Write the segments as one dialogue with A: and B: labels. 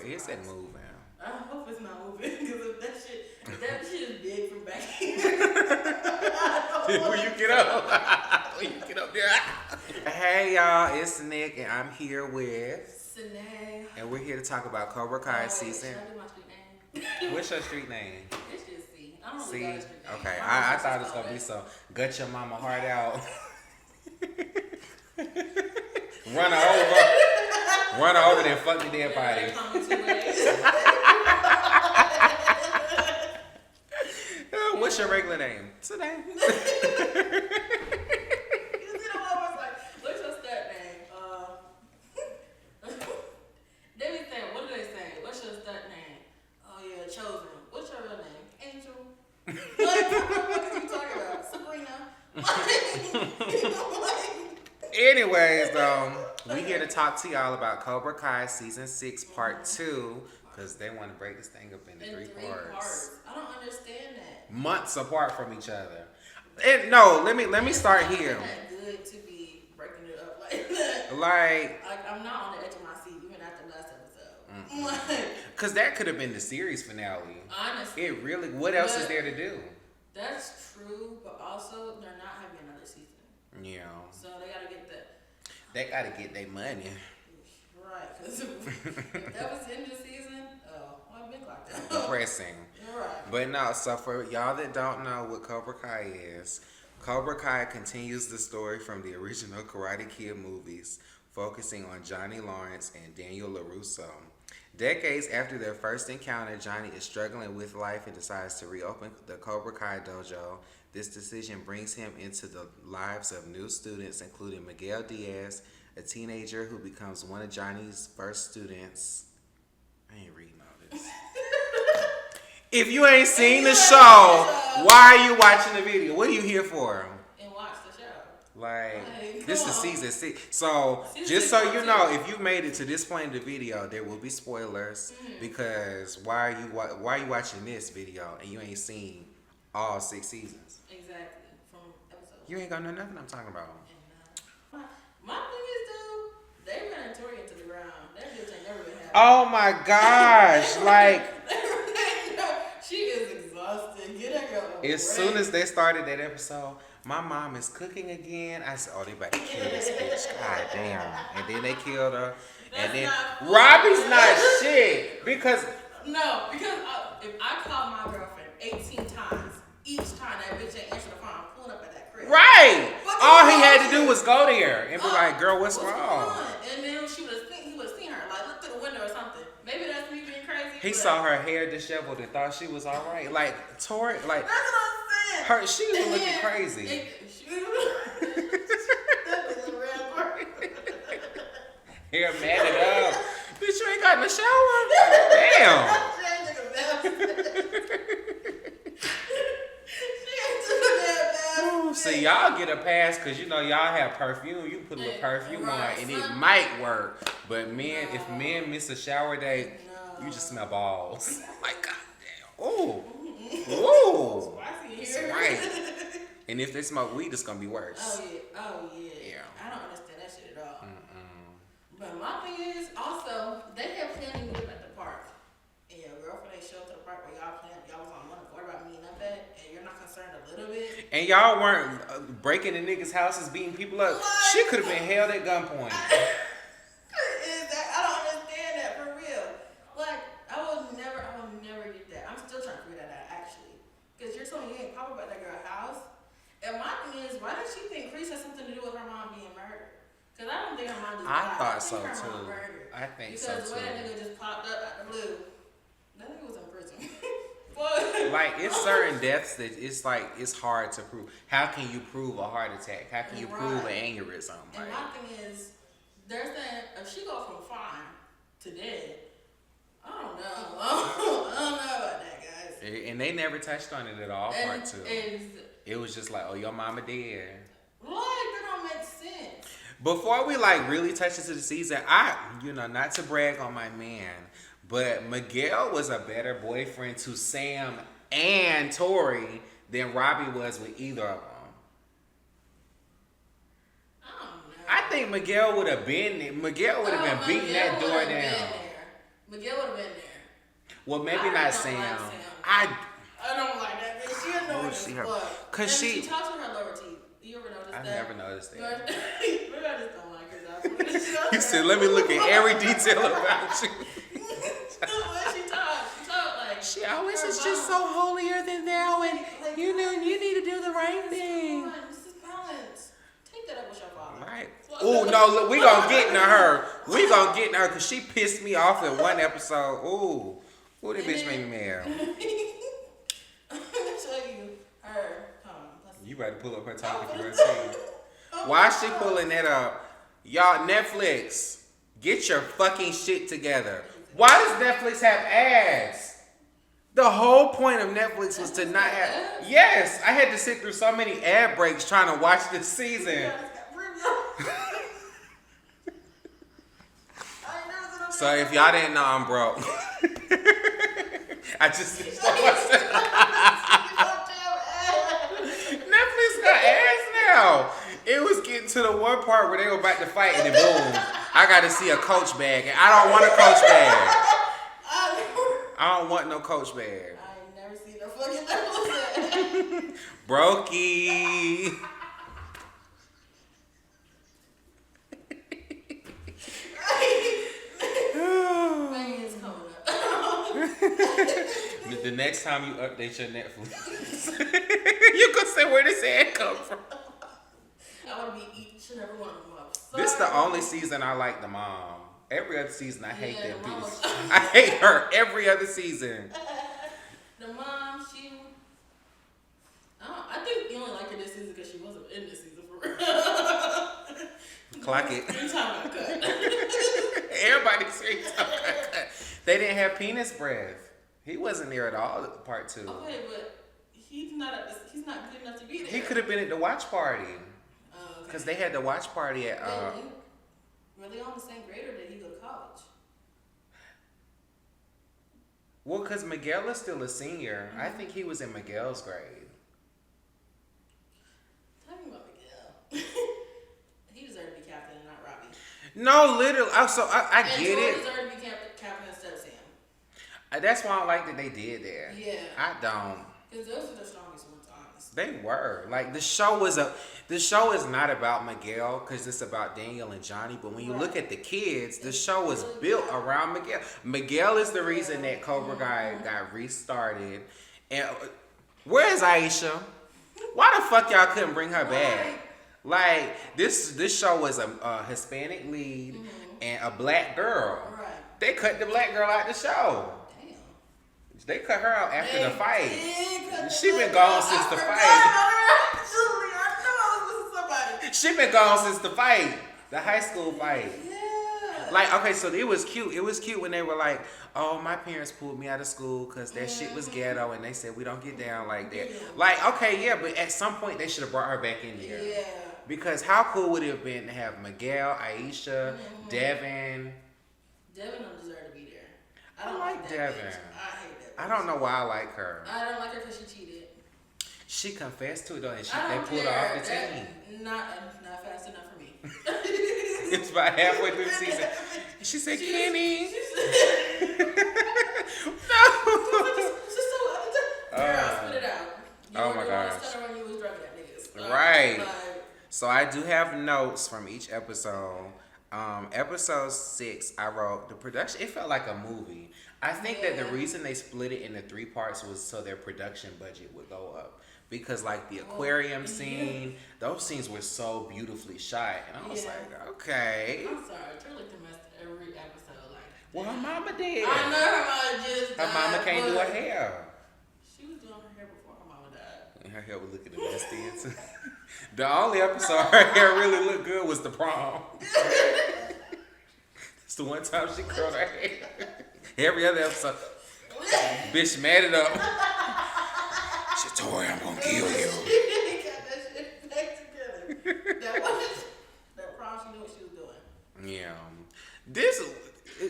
A: is it moving?
B: I hope it's not moving because if that shit is big from back here.
A: When you get up, there. Hey y'all, it's Nick, and I'm here with
B: Sine.
A: and we're here to talk about Cobra Kai season.
B: Should I do my street name?
A: What's your street name?
B: It's just C. I don't
A: C.
B: really got a street name.
A: Okay, I thought it was gonna be so gut your mama heart out. Run her over, then fuck the dead body. What's your regular name? Today.
B: You see the one was like, what's your stud name? They be saying, what do they say? What's your stud name? Oh yeah, Chosen. What's your real name? Angel. Like, what are you talking about? Sabrina.
A: Anyways, we here to talk to y'all about Cobra Kai season 6 part 2 because they want to break this thing up into three parts.
B: I don't understand that.
A: Months apart from each other. And no, let me start here.
B: It's not good to be breaking it up like that.
A: Like
B: I'm not on the edge of my seat even after the last episode.
A: Cause that could have been the series finale.
B: Honestly.
A: It really. What else is there to do?
B: That's true, but also they're not having another season.
A: Yeah.
B: So they gotta get that.
A: They gotta get their money.
B: Right, because if that was the end of the season, I've been clocked out.
A: Depressing.
B: You're right.
A: But no, so for y'all that don't know what Cobra Kai is, Cobra Kai continues the story from the original Karate Kid movies, focusing on Johnny Lawrence and Daniel LaRusso. Decades after their first encounter, Johnny is struggling with life and decides to reopen the Cobra Kai dojo. This decision brings him into the lives of new students, including Miguel Diaz, a teenager who becomes one of Johnny's first students. I ain't reading all this. If you ain't seen the show, why are you watching the video? What are you here for?
B: And watch the show.
A: Like
B: Come
A: this is
B: on.
A: season 6. So just so you know, if you made it to this point in the video, there will be spoilers because why are you watching this video and you ain't seen all 6 seasons?
B: Exactly. From episode.
A: You ain't gonna know nothing I'm talking about.
B: My thing is, dude, they ran Tori into the ground. That bitch ain't never been happy.
A: Oh my gosh! Like
B: she is exhausted. Get that girl.
A: as soon as they started that episode, my mom is cooking again. I said, "Oh, they about to kill this bitch." God damn! And then they killed her. And then Robbie's not shit because
B: if I call my girlfriend 18 times, each time that bitch ain't answer the phone, I'm pulling up at that crib.
A: right. All he had to do was go there and be like, "Girl, what's wrong?"
B: And then he would have seen her, like look through the window or something. Maybe that's me being crazy.
A: He saw her hair disheveled and thought she was all right. Like Tori, like
B: That's what I'm saying.
A: she was looking crazy.
B: That was a real part.
A: Hair matted up. Bitch, you ain't got in the shower. Damn. So y'all get a pass because you know y'all have perfume. You put a little perfume on and it might work. But if men miss a shower day, you just smell balls. Like goddamn. Ooh. Ooh. That's right. And if they smoke weed, it's gonna be worse.
B: Oh yeah. I don't understand that shit at all. But my thing is also they have planning with at the park. And your girlfriend ain't show up to the park where y'all was on one accord about meeting up at, and you're not concerned a little bit.
A: And y'all weren't breaking the niggas' houses, beating people up.
B: What?
A: She could have been held at gunpoint.
B: I don't understand that for real. Like I will never get that. I'm still trying to figure that out actually, because you're telling me you ain't pop up at that girl's house. And my thing is, why does she think Chris has something to do with her mom being murdered? Because I don't think her mom just died.
A: I thought so
B: think her
A: too.
B: mom murdered.
A: I think so
B: because the way that
A: too.
B: nigga just popped up out the blue, that nigga was in prison.
A: Like it's certain deaths that it's like it's hard to prove. How can you prove a heart attack? How can you prove an aneurysm?
B: And
A: Like,
B: my thing is, they're saying if she go from fine to dead, I don't know. I don't know about that, guys.
A: and they never touched on it at all. Part 2.
B: And
A: It was just like, oh, your mama dead.
B: like that don't make sense.
A: Before we like really touch into the season, not to brag on my man, but Miguel was a better boyfriend to Sam and Tori than Robbie was with either of them.
B: I don't know.
A: I think Miguel would have been beating that door down.
B: Miguel would have been there.
A: Well, maybe
B: I
A: not
B: don't
A: Sam.
B: like Sam.
A: I
B: I don't like that bitch. She annoying as fuck.
A: Cause
B: she talks with her lower teeth. You ever noticed that?
A: I never noticed that.
B: Maybe I just don't like her. That's
A: You said, let me look at every detail about you.
B: When she talks like
A: She always is just so holier than thou, and you know you need to do the right thing.
B: This is balance. Take that up with your father.
A: Right. Oh no, look, we gonna get into her. We gonna get into her because she pissed me off in one episode. Ooh, that bitch made me mad.
B: I'm gonna show you her.
A: You better pull up her talking for her too. Why is she pulling that up? Y'all, Netflix, get your fucking shit together. Why does Netflix have ads? The whole point of Netflix was to not have. Yes, I had to sit through so many ad breaks trying to watch this season. So if y'all didn't know, I'm broke. I just Netflix got ads now. It was getting to the one part where they were about to fight, and then boom, I got to see a Coach bag, and I don't want a Coach bag. I don't want no Coach bag.
B: I ain't never seen no fucking Netflix.
A: Brokey. The next time you update your Netflix, you could say where this ad come from.
B: I want to be each and every one of them up.
A: This is the only season I like the mom. Every other season I hate that bitch. I hate her every other season.
B: The mom, I think you only like her this season because she wasn't in this season for real.
A: Clock it.
B: Time cut.
A: Everybody's saying cut. They didn't have penis breath. He wasn't there at all at part 2.
B: Okay, but he's not good enough to be there.
A: He could have been at the watch party. Because they had the watch party at...
B: Were they on the same grade or did he go to college?
A: Well, because Miguel is still a senior. I think he was in Miguel's grade.
B: Talking about Miguel. He deserved to be captain and not Robbie.
A: No, literally. So I get it.
B: He deserved to be captain instead of Sam.
A: That's why I like that they did there.
B: Yeah.
A: I don't.
B: Because those are the strongest ones, honestly.
A: They were. Like, the show is not about Miguel because it's about Daniel and Johnny. But when you look at the kids, the show was built around Miguel. Miguel is the reason that Cobra Kai got restarted. And where is Aisha? Why the fuck y'all couldn't bring her back? Like, this show was a Hispanic lead and a black girl.
B: Right.
A: They cut the black girl out the show.
B: Damn.
A: They cut her out after the fight. She been gone since the fight. She been gone since the fight. The high school fight.
B: Yeah.
A: Like, okay, so it was cute. It was cute when they were like, oh, my parents pulled me out of school because that shit was ghetto and they said we don't get down like that. Like, okay, yeah, but at some point they should have brought her back in here.
B: Yeah.
A: Because how cool would it have been to have Miguel, Aisha, Devin?
B: Devin don't deserve to be there.
A: I like Devin.
B: Bitch. I hate that bitch.
A: I don't know why I like her.
B: I don't like her because she cheated.
A: She confessed to it though, and
B: I
A: they
B: don't
A: pulled her
B: care.
A: off the team.
B: Not fast enough for me.
A: It's about halfway through the season. She said, Kenny.
B: Girl, spit it out.
A: Oh my gosh.
B: When you was drugging that niggas.
A: Right. So I do have notes from each episode. Episode 6, I wrote the production. It felt like a movie. I think that the reason they split it into 3 parts was so their production budget would go up. Because like the aquarium scene, those scenes were so beautifully shot, and I was like, okay.
B: I'm sorry, Truly messed every episode like.
A: Well, her mama did.
B: I know her mama just.
A: Her mama can't do her hair.
B: She was doing her hair before her mama died.
A: And her hair was looking the best. The only episode her hair really looked good was the prom. It's the one time she curled her hair. Every other episode, bitch mad it up. She told her, I'm gonna kill you.
B: Got that shit back together. That prom, she knew what she was doing.
A: Yeah.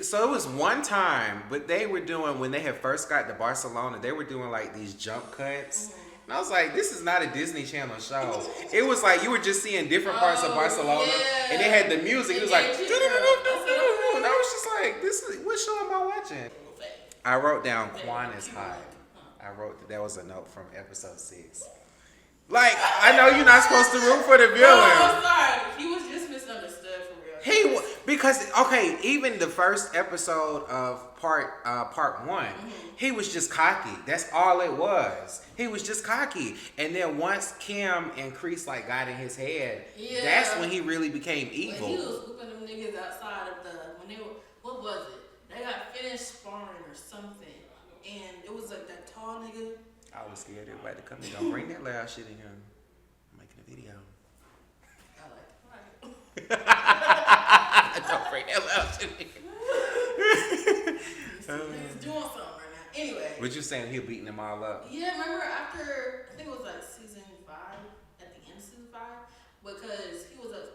A: So it was one time, but they were doing, when they had first got to Barcelona, they were doing like these jump cuts. And I was like, this is not a Disney Channel show. It was like you were just seeing different parts of Barcelona, and they had the music. It was like, and I was just like, what show am I watching? watching. I wrote down Quan is hot. I wrote that was a note from episode 6. Like, I know you're not supposed to root for the villain.
B: I'm sorry. He was just misunderstood for real.
A: Because even the first episode of part 1, he was just cocky. That's all it was. He was just cocky. And then once Kim and Kreese like got in his head, that's when he really became evil.
B: When he was whooping them niggas outside of what was it? They got finished sparring or something, and it was like that tall nigga.
A: I was scared everybody to come in. Don't bring that loud shit in here. I'm making a video. Don't bring that loud shit in here.
B: He's doing something right now. Anyway.
A: What you saying? He beating them all up?
B: Yeah, remember after, I think it was like season 5, at the end of season 5, because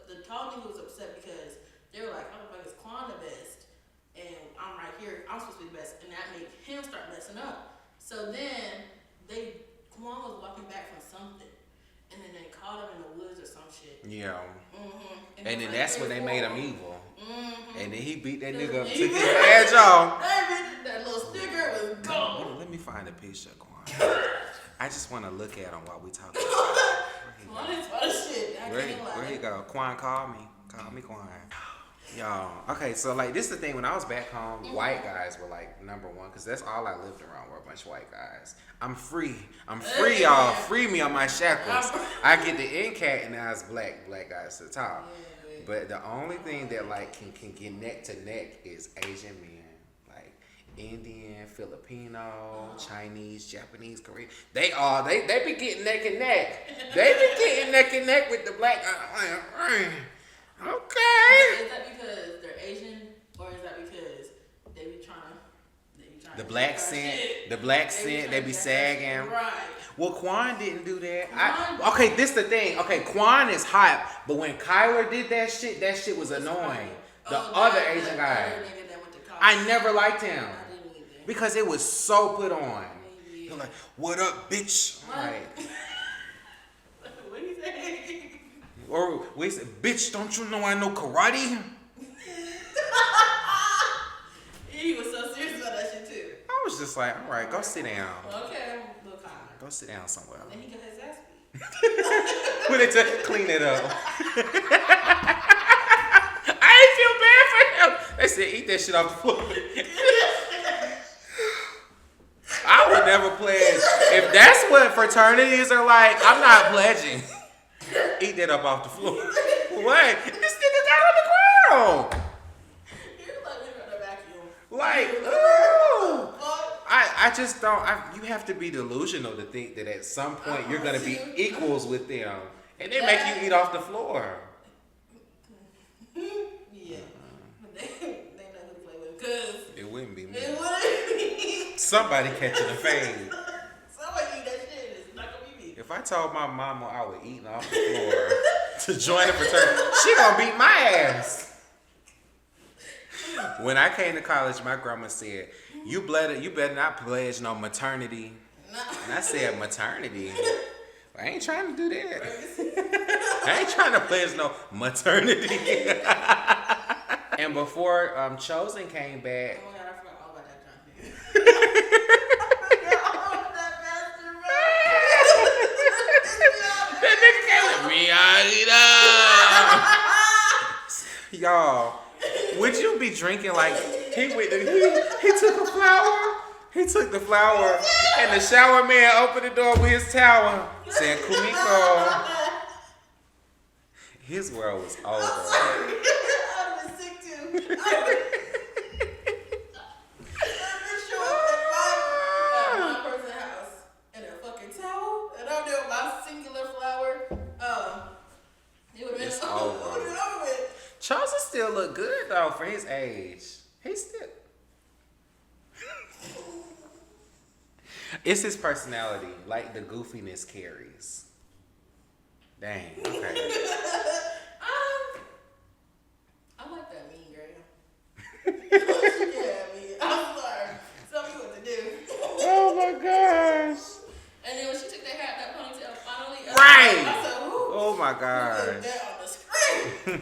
B: the tall nigga was upset because they were like, how the fuck is Quan the best? And I'm right here, I'm supposed to be the best. And that made him start messing up. So then, Quan was walking back from something. And then they caught him in the woods or some shit.
A: Yeah.
B: Mm-hmm.
A: And then that's when they made him evil.
B: Mm-hmm.
A: And then he beat that nigga up, took his badge off.
B: That little sticker was gone.
A: Let me find a picture of Quan. I just want to look at him while we talk.
B: Quan is fun shit.
A: Where he go? Quan, call me. Call me Quan. Y'all, okay, so like this is the thing. When I was back home, white guys were like number one because that's all I lived around were a bunch of white guys. I'm free, y'all. Free me on my shackles. I get the end cat and now it's black guys to the top. But the only thing that like can get neck to neck is Asian men, like Indian, Filipino, Chinese, Japanese, Korean. They be getting neck and neck. They be getting neck and neck with the black. Okay.
B: Is that because they're Asian, or is that because they be trying to
A: the black scent, they be sagging.
B: Right.
A: Well, Quan didn't do that. Okay, this the thing. Okay, Quan is hot, but when Kyler did that shit was annoying. The other Asian guy, I never liked him because it was so put on. You're like, what up, bitch? Like,
B: what do you say?
A: Or we said, bitch, don't you know I know karate?
B: He was so serious about that shit too.
A: I was just like, all right, go sit down.
B: Okay, little calmer.
A: Go sit down somewhere.
B: And then he got his ass beat.
A: When they to clean it up. I ain't feel bad for him. They said, eat that shit off the floor. I would never pledge. If that's what fraternities are like, I'm not pledging. Eat that up off the floor. What? This nigga got on the ground.
B: You're like living in a vacuum.
A: Like, ooh. I just don't. You have to be delusional to think that at some point you're going to be equals with them. And they make you eat off the floor.
B: Yeah. They know who to play with. Because
A: it wouldn't be me.
B: It wouldn't be.
A: Somebody catching a fade.
B: Somebody eat that shit. It's not going to be me.
A: If I told my mama I was eating off the floor to join the fraternity, she gonna beat my ass. When I came to college, my grandma said, you better not pledge no maternity.
B: No.
A: And I said, maternity? I ain't trying to do that. I ain't trying to pledge no maternity. And before Chosen came back,
B: Oh my God, I forgot all about that John nigga.
A: that nigga came with me. Y'all, would you be drinking like he took a flower? He took the flower and the shower man opened the door with his towel saying, Kumiko. His world was over.
B: I would have been sick too. I've been showing up at one person's house in a fucking towel, and I'm there with my singular flower. It would have been over with.
A: Chosen still look good though for his age. He's still. It's his personality, like the goofiness carries. Dang. Okay.
B: I like that mean girl. Yeah, mean. I'm sorry. Tell me what to do.
A: Oh my gosh.
B: And then when she took that hat, that ponytail, finally.
A: Right.
B: I said, ooh.
A: Oh my gosh.
B: That on the screen.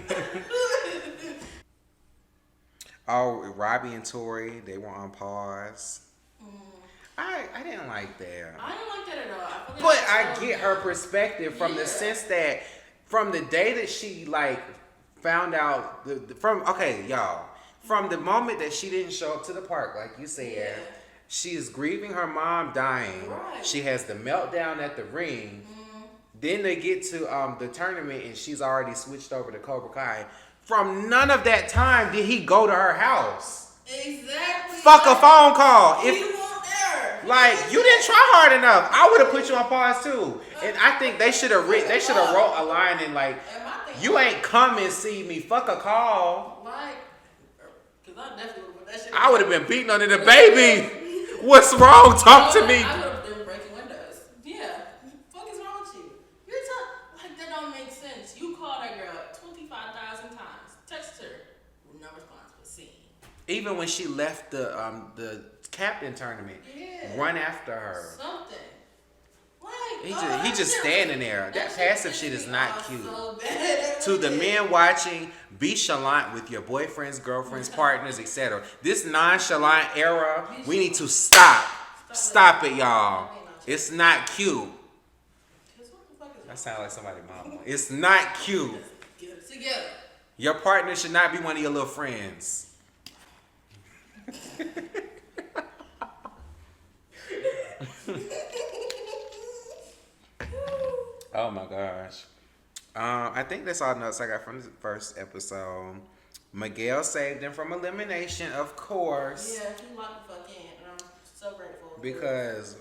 A: Oh, Robbie and Tori, they were on pause. I didn't like that.
B: I didn't like that at all.
A: But I get her perspective from the sense that from the day that she like found out from the moment that she didn't show up to the park, like you said, she is grieving her mom dying.
B: Right.
A: She has the meltdown at the ring. Then they get to the tournament and she's already switched over to Cobra Kai. From none of that time did he go to her house.
B: Exactly.
A: Fuck a phone call.
B: He won't there.
A: Like, you didn't try hard enough. I would have put you on pause too. And I think they should have wrote a line and like, you ain't come and see me. Fuck a call.
B: Like, because I definitely would have put that shit.
A: I would have been beating on it, baby. What's wrong? Talk to me.
B: I would have been breaking windows. Yeah. What is wrong with you? You're like, that don't make sense. You called that girl 25,000 times. Text her. No response, but seen.
A: Even when she left the captain tournament, run after her.
B: Something. Like,
A: He just standing there. That passive shit is not cute.
B: So bad.
A: To the men watching, be chalant with your boyfriends, girlfriends, partners, etc. This nonchalant era, we need to stop. Stop it, y'all. It's not cute. That sounds like somebody's mama. It's not cute.
B: Get it together.
A: Your partner should not be one of your little friends. Oh my gosh. I think that's all notes I got from the first episode. Miguel saved them from elimination, of course.
B: Yeah, he locked the fuck in, and I'm so grateful.
A: Because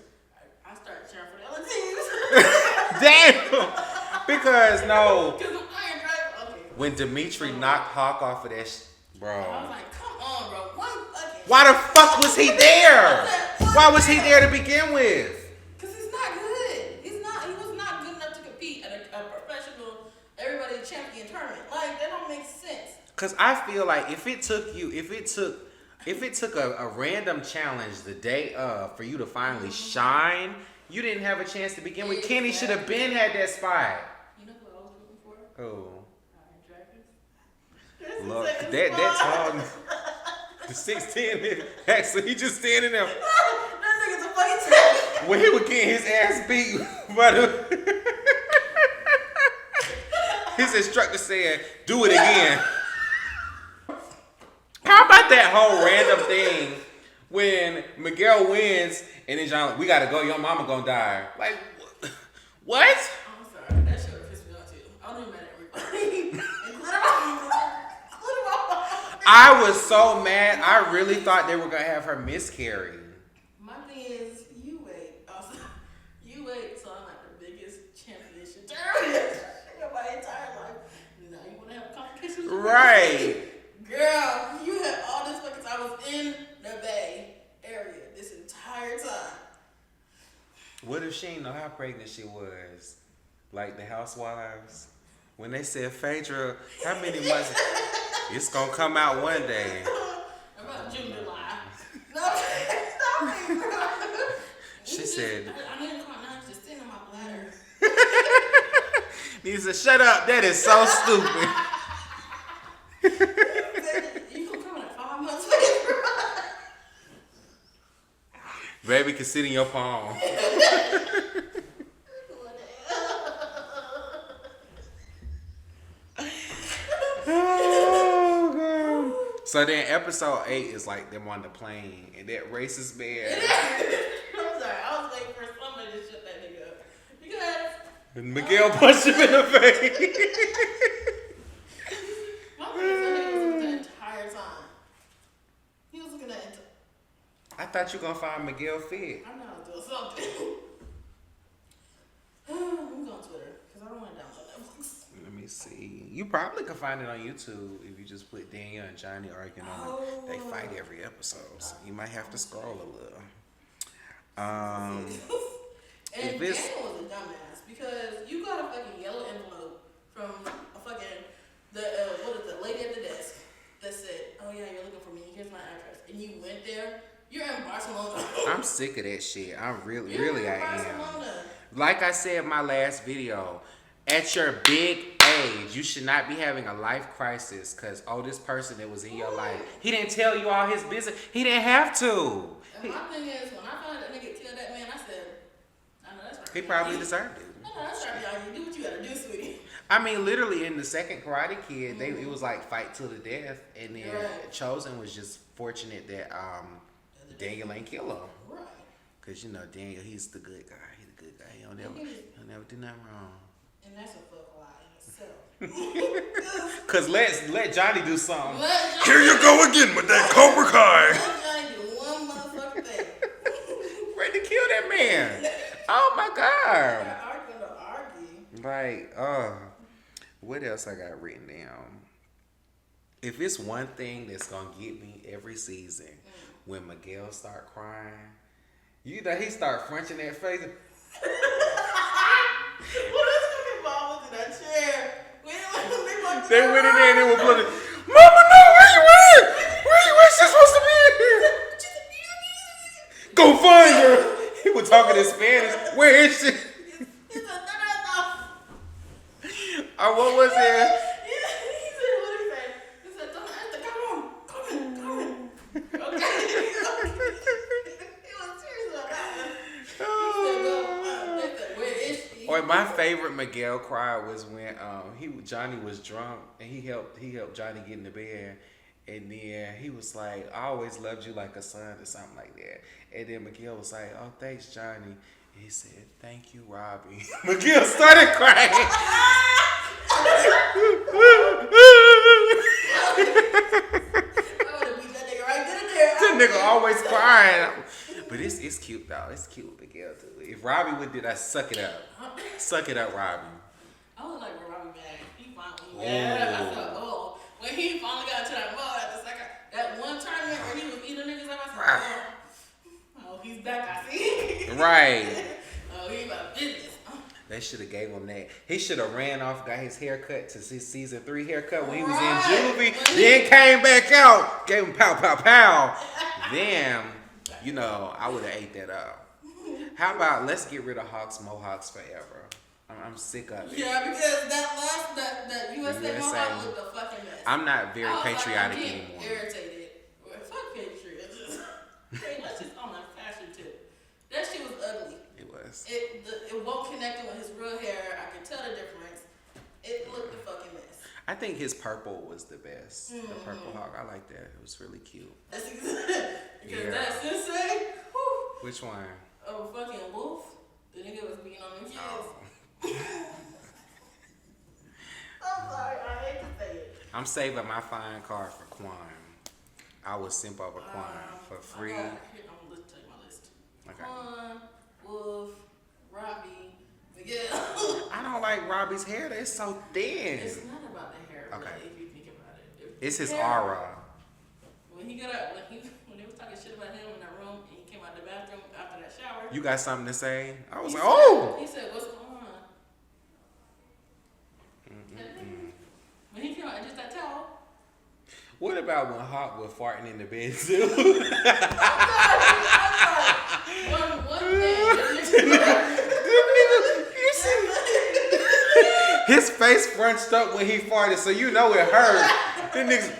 B: I started cheering for the other teams.
A: damn. Because no.
B: Because I ain't right. Okay.
A: When Dimitri knocked Hawk off of that, bro.
B: I was like, come on, bro. One fucking.
A: Why the fuck was he there? Why was he there to begin with?
B: Because he's not good. He was not good enough to compete at a professional, everybody champion tournament. Like, that don't make sense.
A: Cause I feel like if it took a random challenge the day of for you to finally shine, you didn't have a chance to begin with. Kenny should have been had that spot.
B: You know who I was looking for?
A: Oh.
B: Dragons.
A: Look, that tall, the 6'10", actually he just standing there.
B: That nigga's a fucking tank.
A: When he was getting his ass beat by the his instructor said, "Do it again." How about that whole random thing when Miguel wins and then John, we gotta go, your mama gonna die. Like, what?
B: I'm sorry, that shit would piss me off too. I don't even mad at everybody.
A: I was so mad. I really thought they were gonna have her miscarry.
B: My thing is, you wait. Also, you wait till I'm like the biggest championship tournament in my entire life. Now you wanna have complications?
A: Right.
B: Girl, you had all this fucking time. I was in the Bay area this entire time.
A: What if she didn't know how pregnant she was? Like the housewives. When they said, Phaedra, how many months? It's gonna come out one day.
B: About June, July. No, stop it, bro.
A: She said,
B: I didn't call now, it's just sitting in my bladder.
A: he said, shut up, that is so stupid.
B: You gonna come in at 5 months?
A: Baby can sit in your palm. Oh, God. So then episode 8 is like them on the plane and that racist man.
B: I'm sorry, I was waiting for somebody to shut that nigga up. Because
A: And Miguel punched him in the face.
B: my nigga was the entire time. He was looking at it.
A: I thought you were gonna find Miguel fit.
B: I'm not doing something. I'm going Twitter because I don't want to download Netflix.
A: Let me see. You probably could find it on YouTube if you just put Daniel and Johnny arguing on it. They fight every episode, so you might have to scroll a little.
B: And
A: If
B: Daniel
A: it's-
B: was a dumbass because you got a fucking yellow envelope from a fucking the lady at the desk that said, "Oh yeah, you're looking for me. Here's my address," and you went there. You're in Barcelona.
A: I'm sick of that shit. I really,
B: You're
A: really
B: in
A: I am.
B: Barcelona.
A: Like I said in my last video, at your big age. You should not be having a life crisis because, oh, this person that was in your life, he didn't tell you all his business. He didn't have to.
B: And my thing is, when I found out that nigga killed that man, I said, I know that's right.
A: He probably deserved it.
B: I know that's right, y'all. You do what you gotta do, sweetie.
A: I mean, literally in the second Karate Kid, it was like fight to the death, and then Chosen was just fortunate that Daniel ain't kill him.
B: Right.
A: Cause you know Daniel, he's the good guy. He's the good guy. He'll never do nothing wrong.
B: And that's a fuck lie in itself.
A: Cause let Johnny do something.
C: Here you go again with that Cobra Kai.
B: Let Johnny do one motherfucking thing.
A: Ready to kill that man. Oh my God.
B: Arguing to argue.
A: Like, what else I got written down? If it's one thing that's gonna get me every season, when Miguel start crying, you know he start frenching that face.
B: Well, this fucking ball was in that chair.
A: They went in there and they were bloody. Mama, no, where you at? Where you at? She's supposed to be in here. Go find her. He was talking in Spanish. Where is she? Or what was it? Or my favorite Miguel cry was when Johnny was drunk and he helped Johnny get in the bed, and then he was like, "I always loved you like a son" or something like that. And then Miguel was like, "Oh, thanks, Johnny." And he said, "Thank you, Robbie." Miguel started crying. That nigga always crying. But it's cute though. It's cute with Miguel too. If Robbie would do that, suck it up. Suck it up, Robbie.
B: I was like, Robbie mad. He finally mad. I said, oh. When he finally got to that mode at the second, that one tournament where he was eating niggas up, I said, oh, he's back, I see.
A: Right.
B: Oh, he about business.
A: They should have gave him that. He should have ran off, got his haircut to his season 3 haircut when he was in juvie, then came back out, gave him pow, pow, pow. Then, you know, I would have ate that up. How about let's get rid of Mohawks forever? I'm sick of it.
B: Yeah, because that USA Mohawk looked a fucking mess.
A: I'm not very patriotic
B: I'm
A: anymore.
B: Irritated. Well, fuck patriotism. Hey, let's just on that fashion tip. That shit was ugly.
A: It was.
B: It won't connect with his real hair. I can tell the difference. It looked a fucking mess.
A: I think his purple was the best. The purple hawk. I like that. It was really cute.
B: That's exactly. Because that sensei. Whew.
A: Which one?
B: Oh, fucking Wolf. The nigga was beating on them kids.
A: Oh.
B: I'm sorry. I hate to say it.
A: I'm saving my fine card for Quan. I would simp over Quan for free.
B: Here, I'm gonna tell you my list.
A: Okay.
B: Quan, Wolf, Robbie, Miguel.
A: I don't like Robbie's hair. It's so thin.
B: It's not about the hair, really,
A: Okay.
B: if you think about it.
A: It's his
B: hair,
A: aura.
B: When he got up, when they was talking shit about him in that room, and he came out the bathroom after that shower.
A: You got something to say? I was
B: He
A: like,
B: said-
A: oh.
B: He said, "What's going on?" When he came out, just that towel.
A: What about when Hawk was farting in the bed too?
B: One thing.
A: You see? His face scrunched up when he farted, so you know it hurt. Then niggas,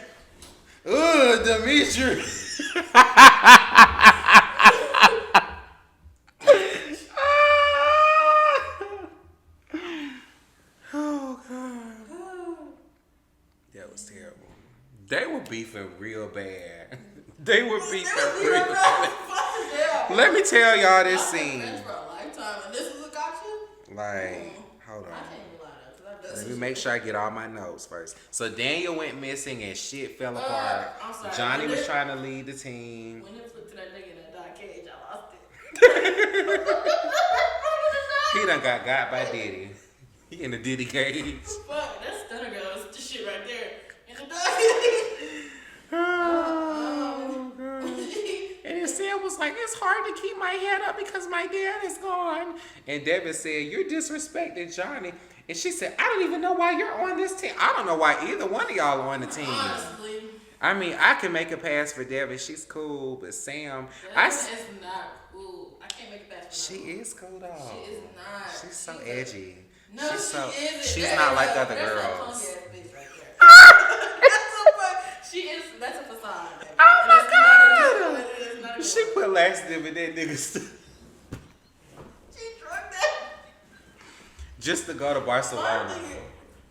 A: ugh, Dimitri. Oh God, that was terrible. They were beefing real bad. They were beefing real bad. Let me tell y'all this scene.
B: For a lifetime, and this is a gotcha.
A: Like, hold
B: I
A: on.
B: can't even lie though, 'cause I've done
A: Let
B: some
A: me make sure I get all my notes first. So Daniel went missing and shit fell apart.
B: I'm sorry.
A: Johnny was trying to lead the team.
B: When it flipped to that nigga in that dark cage, I lost it.
A: He done got by Diddy. He in the Diddy cage.
B: Fuck, that's stunner girls. This shit right there. In the dark cage.
A: Oh, God. And then Sam was like, it's hard to keep my head up because my dad is gone. And Devin said, you're disrespecting Johnny. And she said, I don't even know why you're on this team. I don't know why either one of y'all are on the team.
B: Honestly.
A: I mean, I can make a pass for Devin. She's cool. But Sam,
B: Devin is not cool. I can't make a pass for
A: she
B: her.
A: is cool, though.
B: She is not.
A: She's so edgy.
B: No,
A: She's so
B: she isn't.
A: she's
B: There
A: not
B: you
A: like
B: go.
A: other
B: That's a
A: girls.
B: punk ass bitch right there. That's so fun. She is. That's a facade. Baby.
A: Oh
B: And it's
A: my
B: not a-
A: god!
B: it is not a
A: She
B: good
A: put last name in that nigga
B: She drunk that.
A: just to go to Barcelona.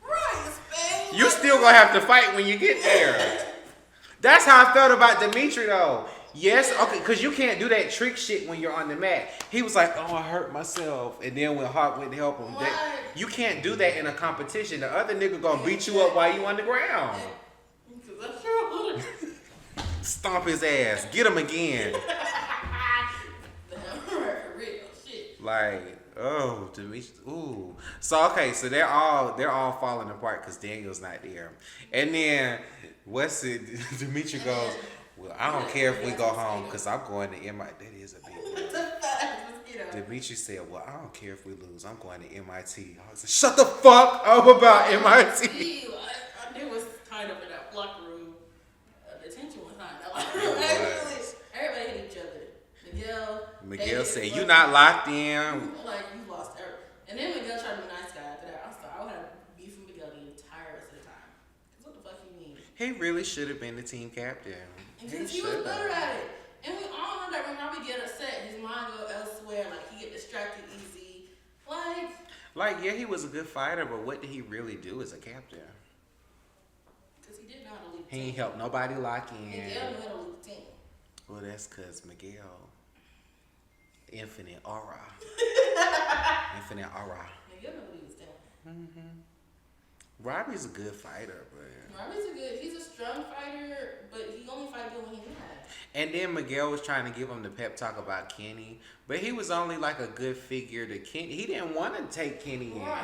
B: Right, Spain.
A: You still gonna have to fight when you get there. That's how I felt about Dimitri though. Yes, okay, because you can't do that trick shit when you're on the mat. He was like, oh, I hurt myself. And then when Hawk went to help him, you can't do that in a competition. The other nigga gonna beat you up while you on the ground.
B: That's true.
A: Stomp his ass. Get him again.
B: For real, shit.
A: Like, oh, Dimitri. Ooh. So, okay, so they're all falling apart because Daniel's not there. And then, Dimitri goes, well, I don't care if we go home because I'm going to MIT. That is a big one. Dimitri said, well, I don't care if we lose. I'm going to MIT. I was like, shut the fuck up about MIT.
B: It was tied up in that locker room. The tension was high.
A: It
B: Everybody hit each other.
A: Miguel said, you not locked in.
B: Like, you lost everything. And then Miguel tried to be a nice guy after that. I would have beef with Miguel the entire rest of the time. Because what the fuck you mean?
A: He really should have been the team captain.
B: Because he was better at it. And we all know that when Robbie get upset, his mind go elsewhere. Like, he get distracted easy.
A: Like, yeah, he was a good fighter, but what did he really do as a captain?
B: Because he didn't know how to lead the
A: He
B: team.
A: ain't helped nobody lock in.
B: Miguel knew how to lead the team.
A: Well, that's because Miguel, infinite aura. Infinite aura.
B: Miguel knew what he was doing.
A: Robbie's a good fighter, but...
B: He's a strong fighter, but he only fight good when he's mad.
A: And then Miguel was trying to give him the pep talk about Kenny, but he was only like a good figure to Kenny. He didn't want to take Kenny in.
B: Right.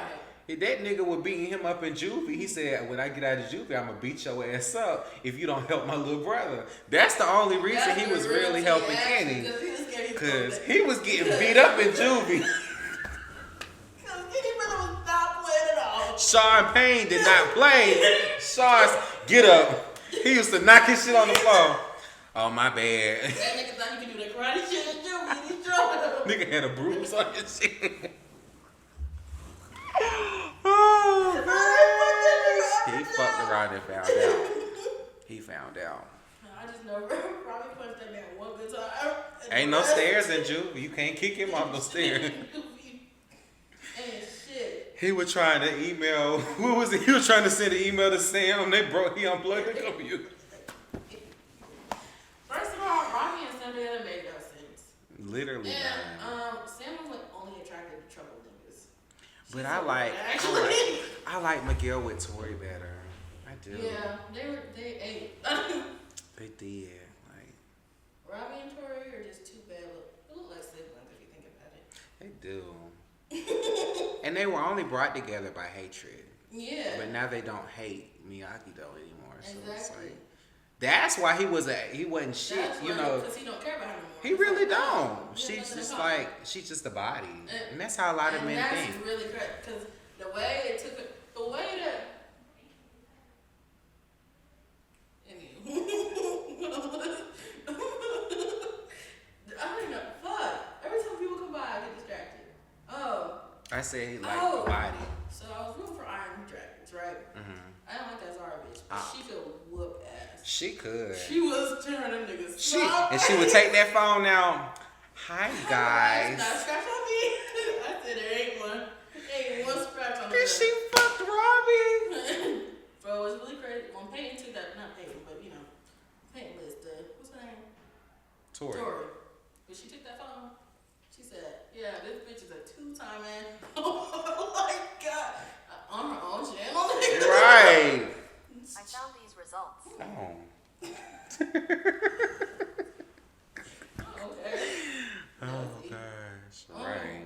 A: That nigga was beating him up in juvie. He said, when I get out of juvie, I'm going to beat your ass up if you don't help my little brother. That's the only reason he was really helping Kenny. Because he was getting beat up in juvie.
B: Because Kenny brother was not playing at all.
A: Sean Payne did not play. Sean's get up. He used to knock his shit on the floor. Oh, my bad.
B: That nigga thought he could do that karate shit in juvie. He's drunk.
A: Nigga had a bruise on his shit. Oh, man. He fucked around and found out. He found out.
B: I just know Robbie punched that man one good time.
A: Ain't no stairs in juvie. You can't kick him off no stairs.
B: Ain't shit.
A: He was trying to email. Who was it? He was trying to send an email to Sam. He unplugged the computer.
B: First of all, Robbie and Sam together made no sense.
A: Literally,
B: And
A: man.
B: Sam was like only attracted to trouble niggas.
A: But I like Miguel with Tori better. I do.
B: Yeah, they ate.
A: They did. Like,
B: Robbie and Tori are just too bad. They look like siblings if you think about it.
A: they do. And they were only brought together by hatred.
B: Yeah.
A: But now they don't hate Miyagi though anymore. So it's
B: Exactly.
A: like that's why he wasn't shit,
B: That's
A: you
B: why,
A: know.
B: because he don't care about her anymore.
A: He really
B: He's like,
A: don't.
B: oh,
A: She's just
B: nothing
A: like she's just a body. And that's how a lot of men
B: that's
A: think.
B: really correct because the way it took it, the way that. I don't know. Fuck. Every time people come by, I get distracted. Oh.
A: I said he liked the body.
B: So I was rooting for Iron Dragons, right? I don't like that Zara bitch, but she could whoop ass.
A: She could.
B: She was tearing them niggas.
A: She would take that phone out. Hi guys.
B: Not scratch on me. I said there ain't one. Ain't one scratch on me.
A: Did she fucked Robbie?
B: Bro, it was really crazy. When Peyton took that, not Peyton, but you know, Peyton was what's her name?
A: Tori.
B: When she took that phone, she said, yeah, this bitch is a two-time man. Oh my God. On her own channel.
A: Right.
D: I found these results.
A: Oh.
B: Okay.
A: Oh gosh. Right.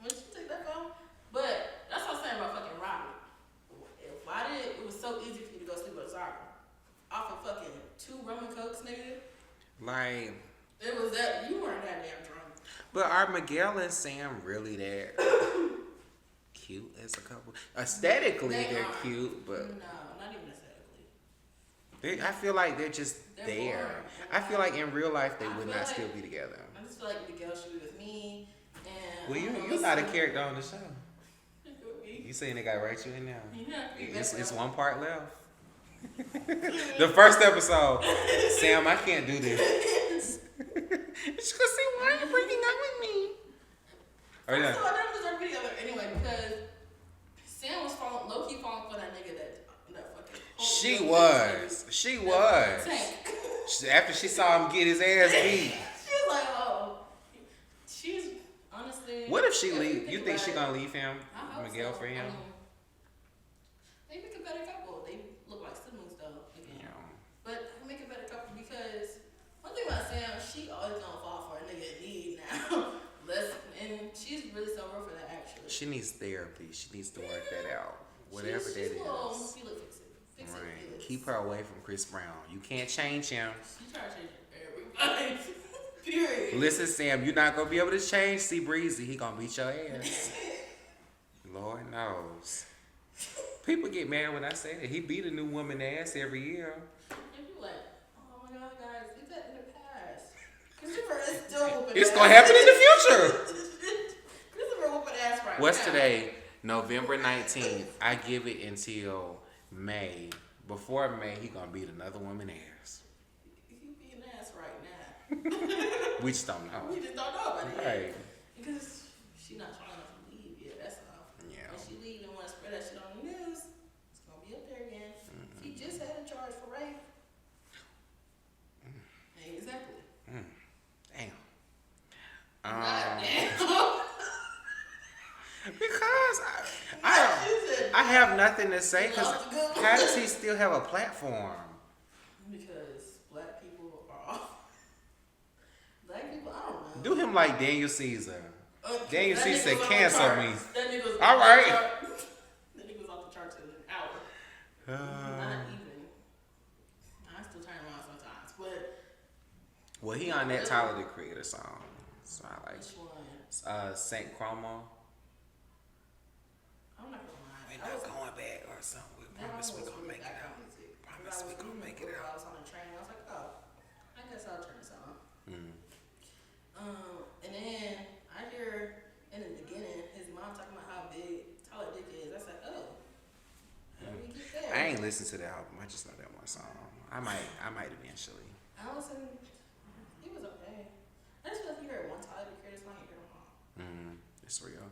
B: When she took that phone. But that's what I'm saying about fucking Robbie. It was so easy for you to go sleep with Zara. Off of fucking 2 rum and cokes, nigga.
A: Like,
B: It was that, you weren't that damn drunk.
A: but are Miguel and Sam really that cute as a couple? Aesthetically, they're
B: are.
A: cute, but
B: No, not even aesthetically.
A: I feel like they're just
B: They're
A: there.
B: boring.
A: I feel like in real life they
B: I
A: would
B: feel
A: not
B: like-
A: still be together.
B: I just feel like Miguel should be with me. And
A: Well,
B: I don't know,
A: you're not a character on the show. You saying they got to write you in now?
B: Yeah.
A: It's one part left. The first episode. Sam, I can't do this. She's gonna say, why are you breaking up with me?
B: So I never deserved video anyway because Sam was low key falling for that nigga that fucking.
A: She was. After she saw him get his ass beat.
B: She was like, oh. She's honestly.
A: What if she leave? You think she gonna leave him,
B: I hope
A: Miguel,
B: so.
A: for him?
B: They make a better couple. They look like siblings though. Again.
A: Yeah.
B: But they make a better couple because one thing about Sam, she always gonna fall for a nigga in need now. And she's really so real for that actually.
A: She needs therapy. She needs to work that out. Whatever
B: she's
A: that is.
B: Fix it,
A: Right. Keep her away from Chris Brown. You can't change him.
B: She trying to change everybody. Period.
A: Listen, Sam, you're not gonna be able to change C Breezy. He gonna beat your ass. Lord knows. People get mad when I say that. He beat a new woman ass every year.
B: And you're like, oh my god, guys, leave that in the past. Christopher is still whooping
A: It's
B: ass.
A: gonna happen in the future.
B: Christopher whooping ass right
A: What's
B: now.
A: today? November 19th. I give it until May. Before May, he gonna beat another woman ass.
B: He beating ass right now.
A: We just don't know.
B: We just don't know about it yet.
A: Right.
B: Because she not trying to leave yet, that's all.
A: Yeah.
B: When she leave and want to spread that shit on the news, it's going to be up there again. He just had a charge for rape. Exactly.
A: Damn.
B: Not damn.
A: Because I have nothing to say. Because how does he still have a platform?
B: Because black people are off. Black people, I don't know.
A: Do him like Daniel Caesar. Daniel
B: That
A: Caesar
B: nigga
A: said,
B: was on the
A: cancel
B: charts.
A: me.
B: That nigga was
A: All
B: on the
A: right.
B: chart. That nigga was off the charts in an hour. Not even. I still turn around sometimes, but
A: Well, he on that Tyler the Creator song. So I like
B: which one?
A: Saint Chromo.
B: I'm not gonna lie.
A: We're
B: I
A: not
B: was-
A: going back or something. We
B: that
A: promise
B: one
A: we're
B: was
A: gonna
B: really
A: make it out.
B: background music.
A: Promise we gonna make it
B: I
A: out.
B: was on the train. I was like, oh, I guess I'll turn this on. And then I hear in the beginning his mom talking about how big Tyler Dick is. I said, oh, how do we get there?
A: I ain't listened to the album. I just know that one song. I might eventually.
B: I listened. He was okay. I just feel like you heard one Tyler the Creator song, you heard them all.
A: It's real.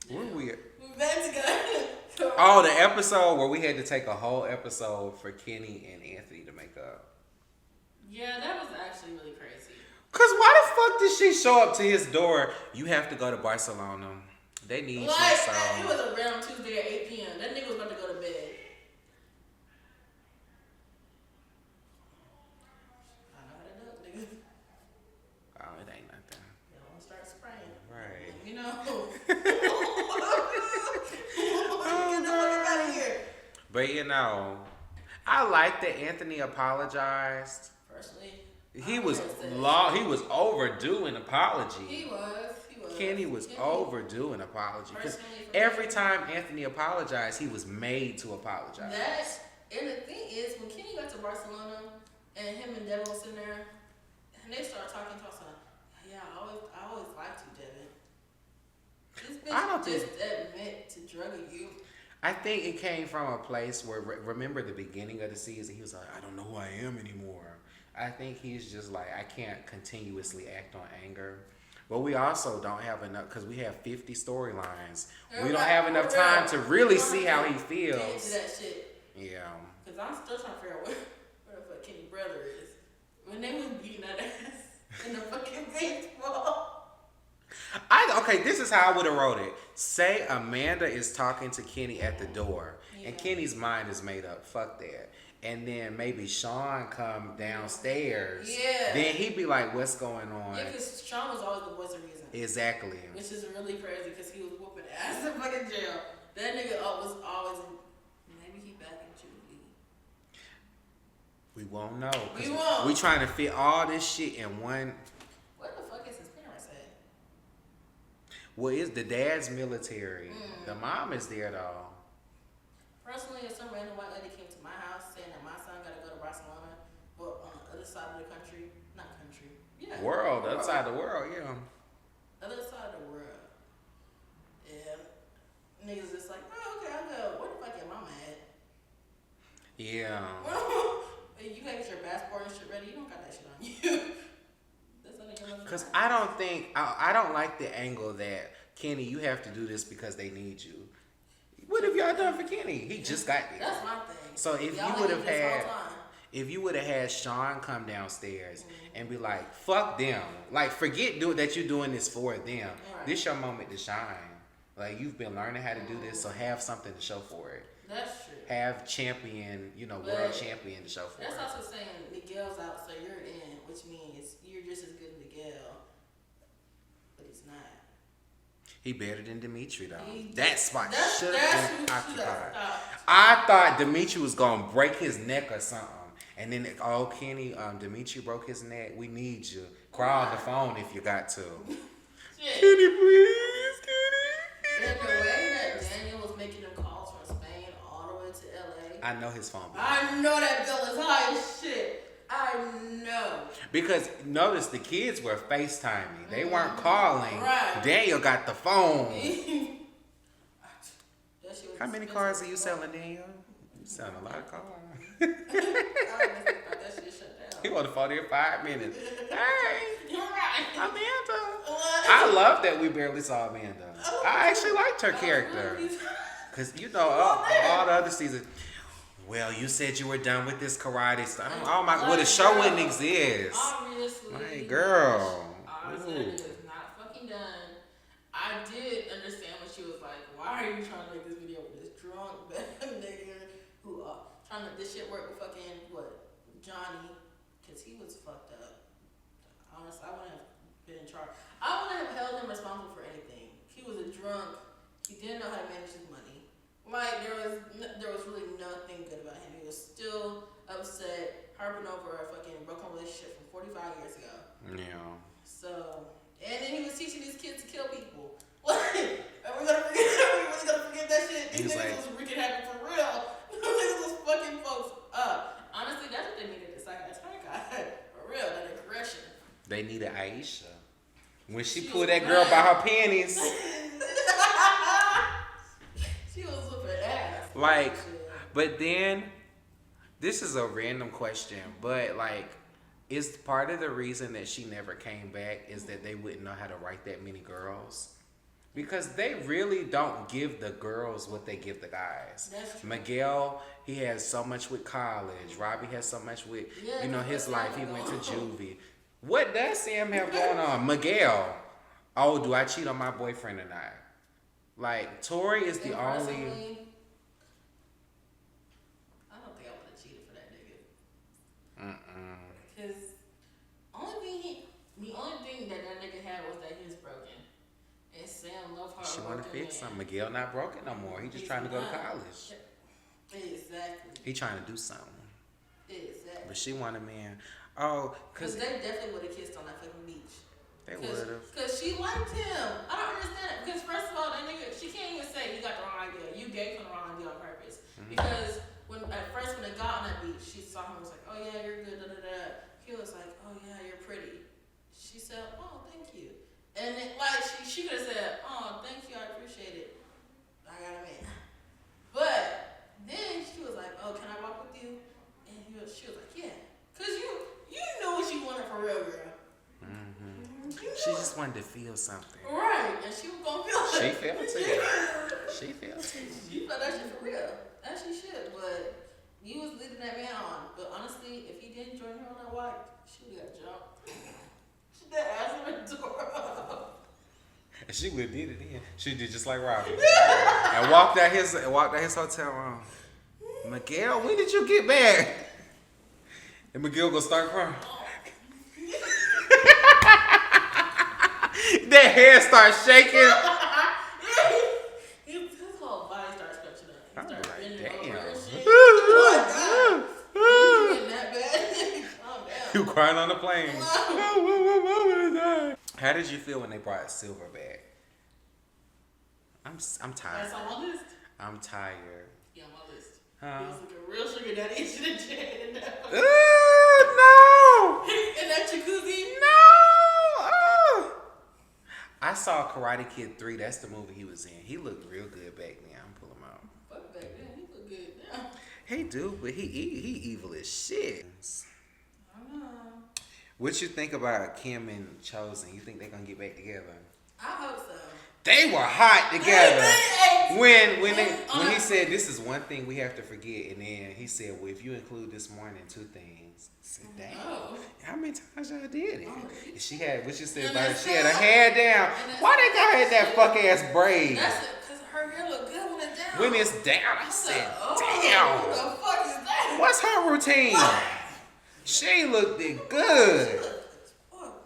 A: Where we at?
B: We're back together.
A: Oh, the episode where we had to take a whole episode for Kenny and Anthony to make up.
B: Yeah, that was actually really crazy.
A: Cause why the fuck did she show up to his door? You have to go to Barcelona. They need
B: Like,
A: you, so.
B: it was around Tuesday at 8 p.m. That nigga was about to go to bed. I know how to do it, nigga.
A: Oh, it ain't nothing.
B: You don't want to start spraying.
A: Right.
B: You know. Get the fuck out of here.
A: But you know, I like that Anthony apologized.
B: Personally,
A: He was overdue an apology.
B: He was.
A: Kenny was overdue an apology. Because
B: Personally, for
A: every
B: me-
A: time Anthony apologized, he was made to apologize.
B: And the thing is, when Kenny got to Barcelona and him and Devin was sitting there, and they started talking to us, yeah, I always liked you, Devin. This
A: I don't
B: bitch just admit to drugging you.
A: I think it came from a place where, remember the beginning of the season, he was like, I don't know who I am anymore. I think he's just like, I can't continuously act on anger. But we also don't have enough, because we have 50 storylines. We don't have enough time to really see how he feels.
B: Get into that shit.
A: Yeah.
B: Because I'm still trying to figure out where the fuck Kenny's brother is. When they was beating that ass in the fucking baseball.
A: Okay, this is how I would have wrote it. Say Amanda is talking to Kenny at the door, and Kenny's mind is made up. Fuck that. And then maybe Sean come downstairs.
B: Yeah.
A: Then he'd be like, what's going on?
B: Yeah, because Sean was always the voice of reason.
A: Exactly.
B: Which is really crazy because he was whooping ass in fucking jail. That nigga was always maybe he back in juvie.
A: We won't know. 'Cause
B: We won't.
A: We trying to fit all this shit in one.
B: What the fuck is his parents at?
A: Well, it's the dad's military. The mom is there though.
B: Personally, if some random white lady came to my house saying that my son got to go to Barcelona, but on the other side of the country, not country, yeah,
A: World, outside the world, yeah.
B: other side of the world, yeah,
A: Yeah.
B: You gotta get your passport and shit ready. You don't got that shit on you. That's not even your
A: Because I don't think, I don't like the angle that, Kenny, you have to do this because they need you. What have y'all done for Kenny? He just got there.
B: That's my thing.
A: So if
B: Y'all
A: you would
B: ain't
A: have
B: this whole
A: had,
B: time.
A: if you would have had Sean come downstairs and be like, fuck them. Like, forget that you're doing this for them.
B: Right.
A: This your moment to shine. Like, you've been learning how to do this, so have something to show for it.
B: That's true.
A: Have champion, world
B: But
A: champion to show for
B: That's
A: it.
B: also saying Miguel's out, so you're in, which means you're just as good as Miguel, but he's not.
A: He better than Dimitri, though.
B: He-
A: That spot
B: that's-
A: should
B: that's
A: have
B: who
A: been
B: should
A: occupied.
B: have stopped.
A: I thought Dimitri was going to break his neck or something. And then, Kenny, Dimitri broke his neck. We need you. Cry on the phone if you got to.
B: Shit.
A: Kenny, please, Kenny.
B: And the way that Daniel was making them calls from Spain all the way to LA,
A: I know his phone.
B: I know that bill is high as shit. I know.
A: Because notice the kids were FaceTiming. They weren't calling.
B: Right.
A: Daniel got the phone.
B: That shit was
A: How many
B: expensive.
A: cars are you selling, Daniel? You selling a lot of cars.
B: I don't even think about that shit shut down.
A: He on the phone here 5 minutes. Hey,
B: You're right.
A: Amanda.
B: What?
A: I love that we barely saw Amanda. I actually liked her character. Because, all the other seasons. Well, you said you were done with this karate stuff. Oh my, well, the show wouldn't exist.
B: Obviously.
A: My girl.
B: Obviously,
A: Ooh.
B: it is not fucking done. I did understand when she was like, why are you trying to make this video with this drunk nigga who trying to make this shit work with fucking, Johnny? Because he was fucked up. Honestly, I wouldn't have been in charge. I wouldn't have held him responsible for anything. He was a drunk. He didn't know how to manage his money. Like, there was really nothing good about him. He was still upset, harping over a fucking broken relationship from 45 years ago.
A: Yeah.
B: So, and then he was teaching these kids to kill people. Like, are we really gonna forget that shit? These
A: He's
B: niggas
A: like-
B: was wreaking havoc for real. These niggas was fucking folks up. Honestly, that's what they needed to psych guy. For real, that aggression.
A: They needed Aisha. When she
B: She
A: pulled
B: was
A: that girl
B: mad.
A: by her panties.
B: She was whooping ass.
A: Like,
B: Shit.
A: but then, this is a random question, but like, is part of the reason that she never came back is that they wouldn't know how to write that many girls? Because they really don't give the girls what they give the guys.
B: That's true.
A: Miguel, he has so much with college. Robbie has so much with,
B: Yeah,
A: his
B: that's
A: life. He
B: what
A: went to
B: going on.
A: juvie. What does Sam have going on? Miguel, oh, do I cheat on my boyfriend or not? Like, Tori is the
B: And
A: only...
B: personally, I don't think I would have cheated for that nigga. Because the only thing that nigga had was that he was broken. And Sam loved hard
A: She want to
B: working
A: fix
B: man.
A: something. Miguel not broken no more. He just
B: He's
A: trying to go to
B: not.
A: college.
B: Exactly.
A: He trying to do something.
B: Exactly.
A: But she want a man. Oh,
B: Because
A: because
B: they definitely would have kissed on that fucking beach.
A: they would have.
B: Because she liked him. I don't understand it. Because first of all, that nigga, she can't even say you got the wrong idea. You gave him the wrong idea on purpose. Because when they got on that beach, she saw him and was like, oh yeah, you're good, da da da. He was like, oh yeah, you're pretty. She said, oh, thank you. And then, like, she could have said, oh, thank you, I appreciate it. I got a man. But then she was like, oh, can I walk with you? And she was like, yeah. Because you knew what you wanted for real, girl. You
A: She
B: knew
A: just wanted to feel something.
B: it. Right, and she was gonna feel
A: She
B: it.
A: felt it. She felt it.
B: She felt that shit for real. That she should, but you was leading that man on. But honestly, if he didn't join her on that walk, she would have got jumped. She did ass him in the door.
A: And she would have did it then. She did just like Robbie. And walked out his hotel room. Miguel, when did you get back? And Miguel gonna start crying. That hair starts shaking.
B: His whole body starts stretching up. He
A: I'm
B: starts
A: like,
B: bending
A: damn.
B: over and shit. Oh my God. You getting that bad? Calm down.
A: You crying on the plane. How did you feel when they brought Silver back? I'm tired.
B: That's on my list.
A: I'm tired.
B: Yeah, on my list.
A: Huh?
B: He was like a real sugar daddy. He should have in that.
A: No!
B: In that jacuzzi.
A: No! I saw Karate Kid 3. That's the movie he was in. He looked real good back then. I'm pulling him out.
B: Fuck back then. He look good now.
A: He do, but he evil as shit.
B: I don't know.
A: What you think about Kim and Chosen? You think they gonna get back together?
B: I hope so.
A: They were hot together.
B: Hey,
A: When he said this is one thing we have to forget, and then he said, well, if you include this morning 2 things. I said, damn.
B: Oh.
A: How many times y'all did it?
B: Oh.
A: And she had what you said
B: And
A: about her.
B: that's
A: She had her
B: sad.
A: hair down.
B: And
A: Why that guy had that fuck ass braid?
B: That's it, because her hair look good when it's down.
A: When it's down, I said,
B: Who
A: damn.
B: the fuck is that?
A: What's her routine? She looked it
B: She
A: good.
B: look good as fuck.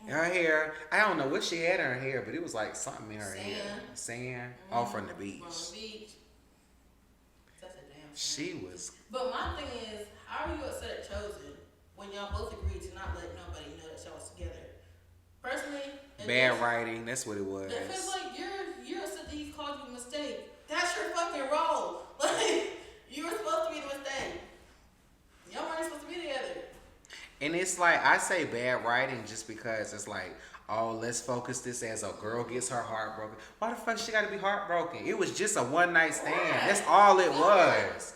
A: Her hair, I don't know what she had in her hair, but it was like something in her hair.
B: Sand.
A: Sand. All from the beach.
B: From the beach. That's a damn shame.
A: She was.
B: But my thing is, how are you upset at Chosen when y'all both agreed to not let nobody know that y'all was together? Personally,
A: Bad writing, that's what it was.
B: It feels like you're upset that he called you a mistake. That's your fucking role. Like, you were supposed to be the mistake. Y'all weren't supposed to be together.
A: And it's like, I say bad writing just because it's like, oh, let's focus this as a girl gets her heart broken. Why the fuck she gotta be heartbroken? It was just a one night stand.
B: Right.
A: That's all it was.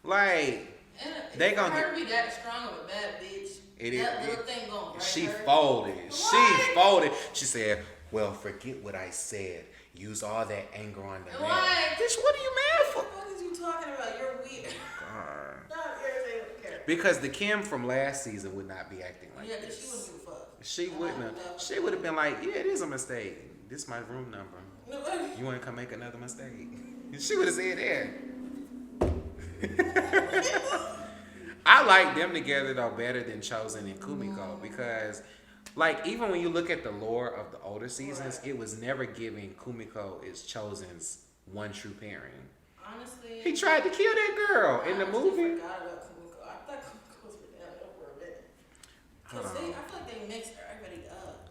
A: Like,
B: And
A: they
B: for
A: gonna
B: her
A: get.
B: to be that strong of a bad bitch, that little thing going right.
A: She
B: her.
A: folded.
B: Right.
A: She folded. She said, well, forget what I said. Use all that anger on the man.
B: Right.
A: Bitch, what are you mad
B: What
A: for?
B: the fuck is you talking about? You're weird.
A: God.
B: Not irritated with care.
A: Because the Kim from last season would not be acting like
B: Yeah, because she
A: this.
B: wouldn't give a fuck.
A: She wouldn't have. She would have been like, yeah, it is a mistake. This is my room number. You want to come make another mistake? She would have said that. I like them together though better than Chosen and Kumiko because, like, even when you look at the lore of the older seasons, it was never giving Kumiko is Chosen's one true pairing.
B: Honestly,
A: He tried to kill that girl in the
B: I honestly
A: movie.
B: forgot about Kumiko. I thought Kumiko was for down there for a minute.
A: Hold
B: Cause
A: on.
B: I feel like they mixed everybody up.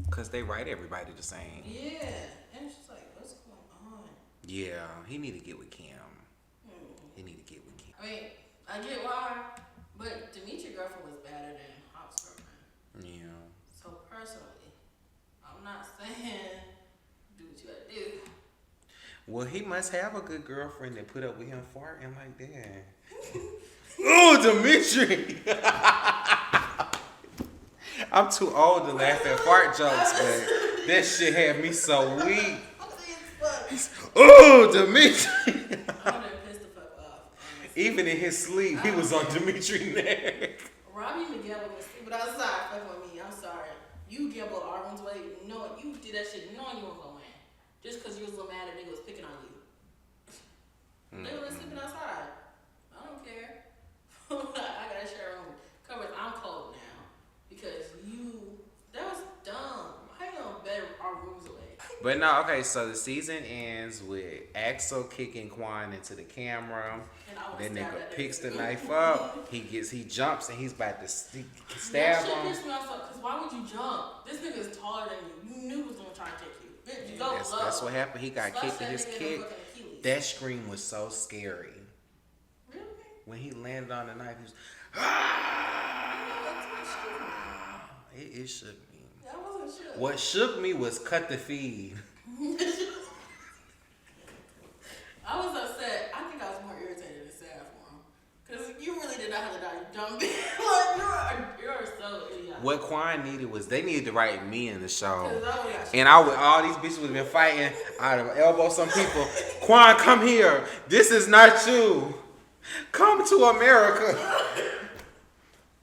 A: Cause they write everybody the same.
B: Yeah, and it's just like, what's going on?
A: Yeah, he need to get with Kim.
B: Hmm.
A: He need to get with Kim.
B: I mean, I get why, but Dimitri's girlfriend was better than Hop's girlfriend.
A: Yeah.
B: So personally, I'm not saying do what you gotta do.
A: Well, he must have a good girlfriend that put up with him farting like that. Oh, Dimitri! I'm too old to laugh at fart jokes, but that shit had me so weak.
B: I'm saying it's funny.
A: Oh, Dimitri!
B: I would have pissed the fuck off. Honestly.
A: Even in his sleep, he was on Dimitri's neck.
B: Robbie McGill was sleeping outside fucking with me. I'm sorry. You gambled Arvin's way, knowing you did that shit knowing you weren't gonna win. Just because you was a little mad that nigga was picking on you. They were sleeping outside. I don't care. I gotta share a room. Covers, I'm cold now. Because that was dumb. How you gonna bet our rooms away?
A: But no, okay, so the season ends with Axel kicking Quan into the camera.
B: And I
A: That
B: would've stabbed
A: nigga
B: that
A: picks the
B: nigga.
A: knife up. He jumps and he's about to stab
B: That shit
A: him.
B: pissed me off, because why would you jump? This nigga is taller than you. You knew he was gonna try to kick you. Bitch, go low.
A: That's what happened. He got
B: Slash
A: kicked in
B: that
A: his
B: nigga in
A: kick.
B: the fucking Achilles.
A: That scream was so scary.
B: Really?
A: When he landed on the knife, he was. It shook me.
B: I wasn't sure.
A: What shook me was cut the feed.
B: I was upset. I think I was more irritated and sad for him. Because you really did not have to die, you dumb bitch. Like, you're so idiotic.
A: What Quan needed was they needed to write me in the show.
B: 'Cause I would've got shit.
A: And all these bitches would have been fighting. I'd have elbowed some people. Quan, come here. This is not you. Come to America.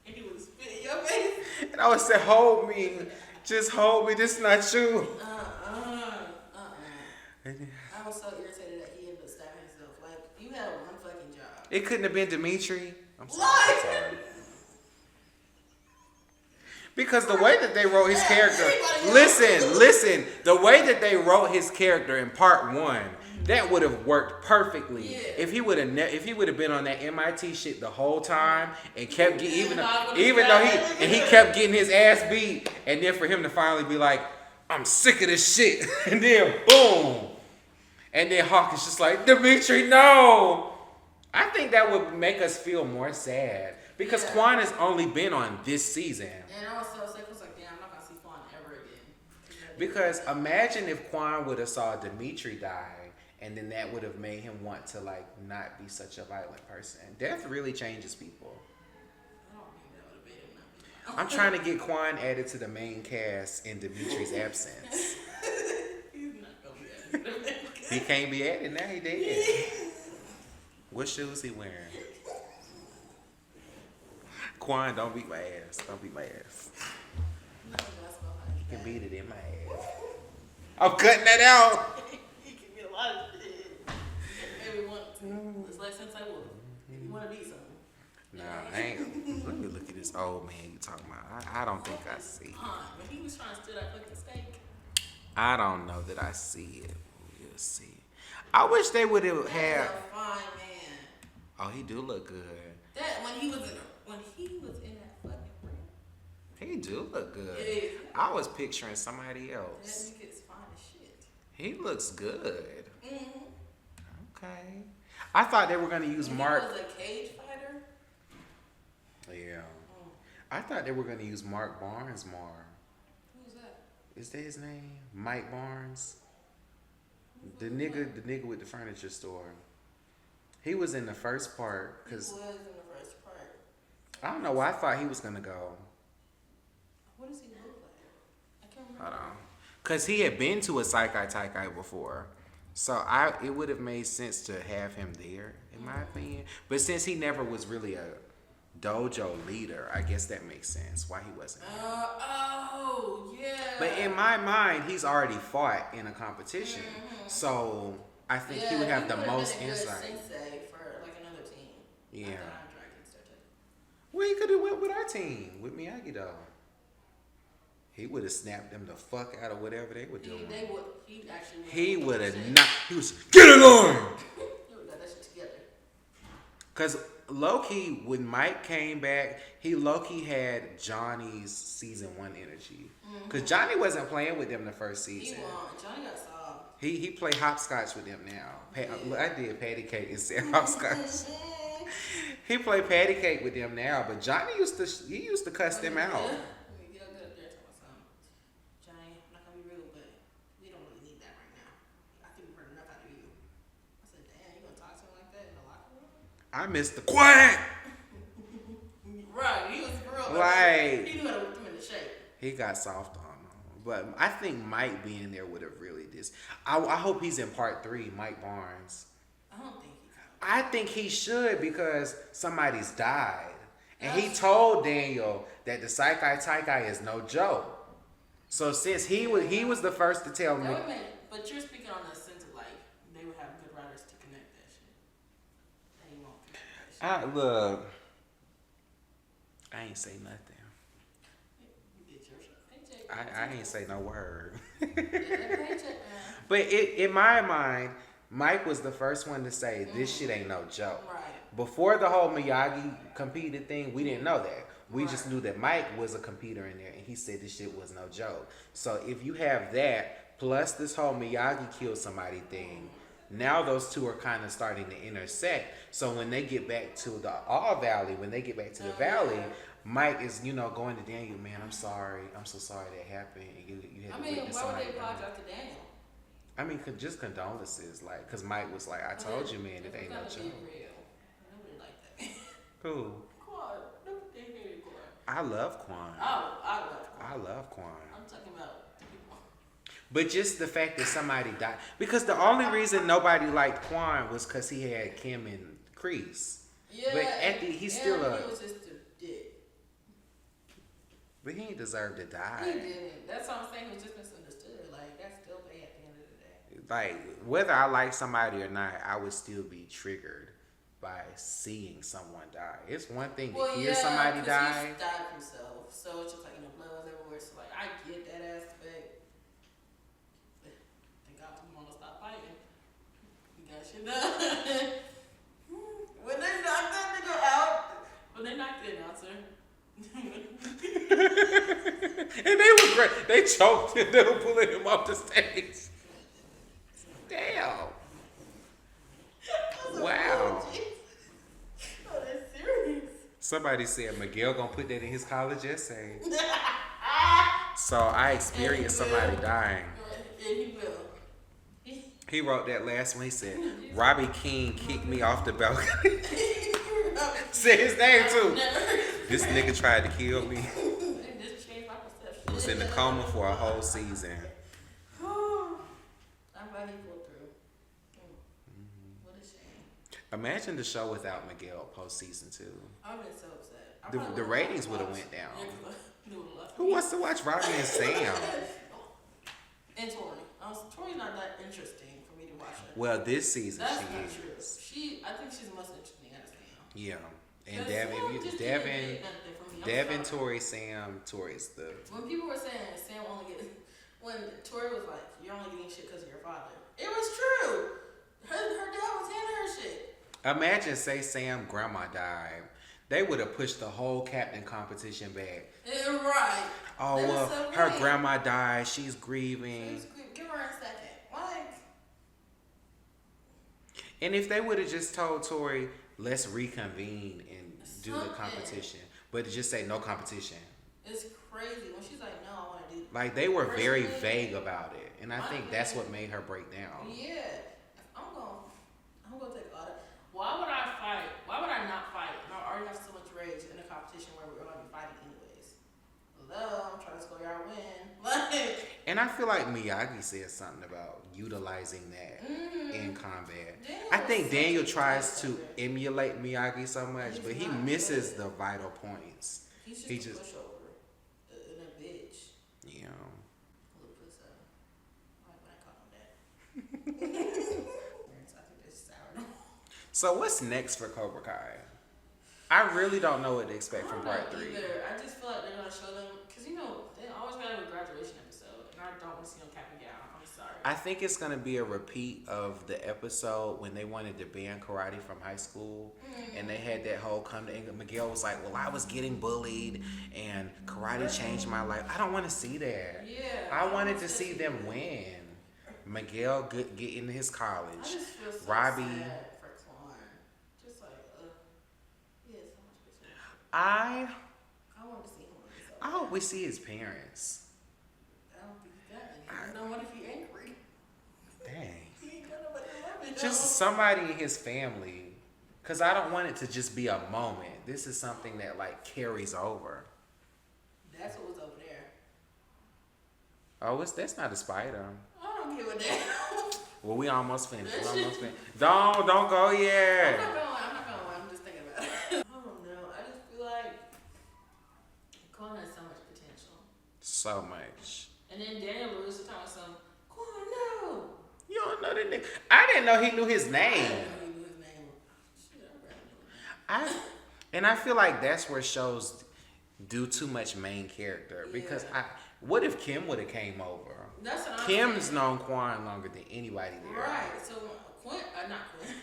B: And he was spitting in your face.
A: And I would say, hold me. Just hold me. This is not you.
B: I was so irritated that he ended up stabbing himself. Like, you had one fucking job.
A: It couldn't have been Dimitri. I'm sorry.
B: Like-
A: I'm sorry. Because the way that they wrote his character, listen, the way that they wrote his character in part 1, that would have worked perfectly.
B: Yeah.
A: If he would have been on that MIT shit the whole time and kept getting, even
B: Nah,
A: though he kept getting his ass beat, and then for him to finally be like, I'm sick of this shit, and then boom, and then Hawk is just like, Dimitri, no. I think that would make us feel more sad because
B: Yeah.
A: Quan has only been on this season.
B: And I was so sick. I was like, damn, I'm not going to see Fawn ever again.
A: Because imagine if Quan would have saw Dimitri die and then that would have made him want to like not be such a violent person. Death really changes people.
B: I don't think that would have made him not be.
A: I'm trying to get Quan added to the main cast in Dimitri's absence.
B: He's not gonna be added to the main cast.
A: He can't be added now. He did. What shoes he wearing? Quan, don't beat my ass. Don't beat my ass.
B: No, that's behind
A: You can
B: that.
A: beat it in my ass. I'm cutting that out.
B: He can be a lot of shit. Every one. It's like since I was. If you want to be something.
A: Nah, I ain't. Let me look at this old man you talking about. I don't think I see.
B: When he was trying to steal that fucking steak.
A: I don't know that I see it. We'll see. I wish they would have had.
B: That's a fine man.
A: Oh, he do look good.
B: That when he was in that fucking room.
A: He do look good.
B: Yeah.
A: I was picturing somebody
B: That
A: else.
B: nigga's fine as shit.
A: He looks good.
B: Mm-hmm.
A: Okay. I thought they were gonna use Mark.
B: He was a cage fighter.
A: Yeah. I thought they were gonna use Mark Barnes more.
B: Who's that?
A: Is that his name? Mike Barnes? The nigga with the furniture store. He was in the first part
B: He
A: because
B: was in the first part.
A: I don't know why I thought he was gonna go.
B: What does he look like? I can't remember.
A: Hold on. Cause he had been to a Taikai before. So it would have made sense to have him there, in my opinion. But since he never was really a dojo leader, I guess that makes sense why he wasn't there.
B: Oh, yeah.
A: But in my mind, he's already fought in a competition. So I think he would have the most insight.
B: Sensei for like another team.
A: Yeah.
B: Not that I'm dragging started.
A: Well, he could have went with our team, with Miyagi though. He would have snapped them the fuck out of whatever they were doing.
B: He actually
A: He would have
B: shit.
A: not. He was get it on.
B: He would have got that shit together.
A: Cause low-key, when Mike came back, he low-key had Johnny's season 1 energy. Cause Johnny wasn't playing with them the first
B: He
A: season.
B: won. Johnny got solved.
A: He played hopscotch with them now. I did patty cake and said hopscotch. He played patty cake with them now, but Johnny used to cuss them out.
B: Yeah. Get up there and tell my son, Johnny, I'm not gonna be real, but we don't really need that right now. I think we've heard enough out of you. I said, damn, you gonna talk to him like that in the locker room?
A: I missed the quiet.
B: Right, he was real.
A: Like-
B: He knew how to put him into shape.
A: He got soft on him, but I think Mike being there would have really I hope he's in part 3. Mike Barnes.
B: I don't think he
A: I think he should because somebody's died. And he
B: That's-
A: told Daniel that the Taikai is no joke. So since he was the first to tell me,
B: That would make, but you're speaking on the sense of like they would have good writers to connect that shit. And you won't connect that shit.
A: look, I ain't say nothing.
B: You get your paycheck.
A: I ain't say no word.
B: Get that paycheck, man.
A: But in my mind, Mike was the first one to say this shit ain't no joke.
B: Right.
A: Before the whole Miyagi competed thing, we didn't know that. We
B: Right.
A: just knew that Mike was a competitor in there, and he said this shit was no joke. So if you have that, plus this whole Miyagi killed somebody thing, now those two are kind of starting to intersect. So when they get back to the All Valley, when they get back to the Valley, Mike is, going to Daniel, man, I'm sorry. I'm so sorry that happened. You had
B: I
A: to
B: mean,
A: witness
B: why would
A: somebody
B: they
A: die.
B: apologize to Daniel?
A: I mean, just condolences, because Mike was like, I told you, man, it ain't no
B: It's
A: joke.
B: gotta be real. Nobody like that.
A: Cool.
B: Quad. Nobody hated Quad.
A: I love Quan.
B: Oh, I love Quad.
A: I love Quan.
B: I'm talking about the people.
A: But just the fact that somebody died. Because the only reason nobody liked Quan was because he had Kim and Kreese.
B: Yeah.
A: But at the, he's still
B: He
A: a.
B: was just a dick.
A: But he ain't deserve to
B: He
A: die.
B: didn't. That's what I'm saying. He was just misunderstood. Like, that's still bad at the end of the day.
A: Like, whether I like somebody or not, I would still be triggered by seeing someone die. It's one thing to hear somebody
B: 'cause
A: die.
B: He died himself. So it's just like, blood was everywhere. So, like, I get that aspect. But thank God we want to stop fighting. We got shit done. When they knocked that nigga out, when they knocked the announcer.
A: And they were great. They choked him. They were pulling him off the stage. Damn. Wow.
B: Oh, that's serious.
A: Somebody said Miguel gonna put that in his college essay. So I experienced somebody dying.
B: Yeah, he will.
A: He wrote that last one. He said, Robbie King kicked me off the balcony. Said his name too. This nigga tried to kill me.
B: It just changed my perception.
A: Was in the coma for a whole season.
B: I'm glad he pulled through. What a shame.
A: Imagine the show without Miguel post season 2.
B: I've been so upset.
A: The ratings would have went down.
B: Yeah, 'cause I knew a lot.
A: Who wants to watch Robbie and Sam?
B: And Tori. Tori's not that interesting for me to watch her.
A: Well, this season
B: That's
A: she
B: not
A: is.
B: true. I think she's most interesting as Sam.
A: Yeah. And
B: Because Sam just didn't get nothing from me. I'm
A: Devin,
B: sorry.
A: Tori, Sam, Tori's the.
B: When people were saying Sam only get, when Tori was like, "You're only getting shit because of your father," it was true. Her dad was handing her shit.
A: Imagine, say Sam grandma died. They would have pushed the whole captain competition back.
B: Yeah, right.
A: Oh,
B: That was
A: well,
B: so
A: her
B: right.
A: grandma died. She's grieving.
B: Give her a second. Like,
A: And if they would have just told Tori, let's reconvene and do the
B: Something.
A: competition, but to just say no competition.
B: it's crazy when she's like, "No, I want to do."
A: Like, they were very
B: Personally,
A: vague about it. And I
B: my
A: think that's
B: opinion-
A: what made her break down.
B: Yeah, I'm gonna take all that. Why would I fight? Why would I not fight? I already have so much rage in a competition where we're gonna be fighting anyways. Although I'm trying to score y'all win. Like,
A: And I feel like Miyagi said something about utilizing that in combat. I think Daniel tries to emulate Miyagi so much, but he misses the vital points.
B: he's just
A: He
B: a
A: just-
B: pushover and a bitch.
A: Yeah.
B: Little pussy. Why would I call him that? I think that's sour.
A: So what's next for Cobra Kai? I really don't know what to expect from part 3.
B: Either. I just feel like they're gonna show them because they always gotta have a graduation episode, and I don't want to see them cap and gown. I'm sorry.
A: I think it's going to be a repeat of the episode when they wanted to ban karate from high school. And they had that whole come to England. Miguel was like, well, I was getting bullied and karate changed my life. I don't want to see that.
B: Yeah.
A: I wanted to see them win. Miguel get into his
B: I
A: college.
B: just feel so
A: Robbie.
B: sad for Quan. Just like, he has so much potential.
A: I
B: I want to see him win so
A: hope we see his parents.
B: I don't think he got any. You know what if he angry?
A: Dang.
B: He ain't got nobody to love him.
A: Just somebody in his family. Because I don't want it to just be a moment. This is something that, like, carries over.
B: That's what was over there.
A: Oh, that's not a spider.
B: I don't give a damn.
A: Well, we almost finished. Don't go
B: I'm
A: yet.
B: not going. I'm just thinking about it. I don't know. I just feel like Quan has so much potential.
A: So much.
B: And then Daniel Lewis was talking some Quan, no.
A: You don't know that nigga. I didn't know he knew his
B: I
A: name.
B: didn't know he knew his name. Shit, I barely knew his name.
A: I feel like that's where shows do too much main character. Because what if Kim would have came over?
B: That's what I'm
A: Kim's
B: saying.
A: known Quan longer than anybody there.
B: Right. So not Quinn.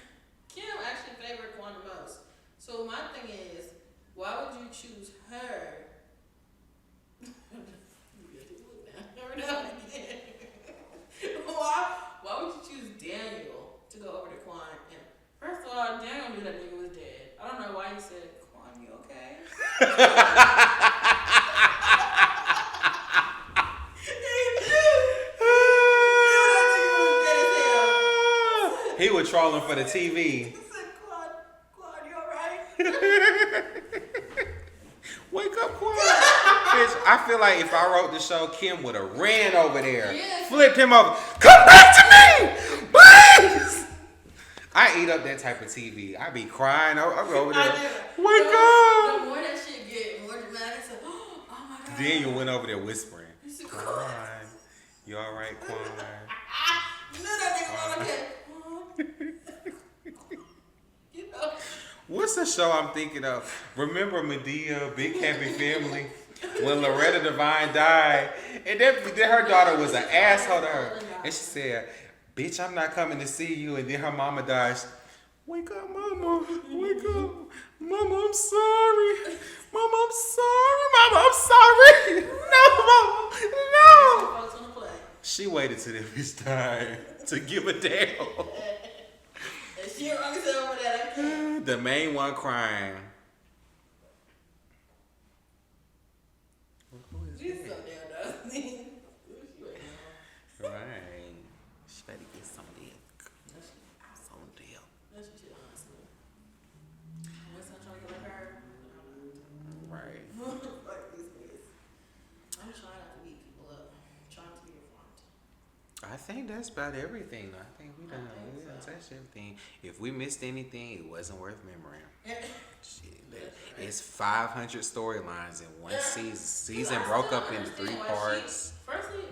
B: Kim actually favored Quan the most. So my thing is, why would you choose her? Every now and again. Why would you choose Daniel to go over to Quan? And first of all, Daniel knew that nigga was dead. I don't know why he said, Quan, you okay?
A: He was trolling for the TV.
B: He said, Quan, you alright?
A: Wake up, Quan. Bitch, I feel like if I wrote the show, Kim would have ran over there,
B: Yeah.
A: flipped him over. Come back to me, please. I eat up that type of TV. I be crying. I go over there. Wake up.
B: The more that shit get more dramatic, it's like, oh my god.
A: Daniel went over there whispering.
B: You said,
A: Quan, you all right, Quan?
B: You know that nigga was okay. You know.
A: What's the show I'm thinking of? Remember Medea, Big Happy Family? When Loretta Devine died, and then her daughter was an asshole to her. And she said, bitch, I'm not coming to see you. And then her mama dies. Wake up, mama. Wake up. Mama, I'm sorry. Mama, I'm sorry. Mama, I'm sorry. No, mama. No.
B: Folks on the play.
A: She waited till the bitch died to give a damn.
B: And she wrong as hell over that. I can't.
A: The main one crying. Who is
B: She's
A: that?
B: so damn dusty. She waiting on.
A: Right. She better get some of this. I think that's about everything. I think we done touched everything. If we missed anything, it wasn't worth memory. Shit, it's 500 storylines in one season. Season broke up into 3 parts.
B: Firstly,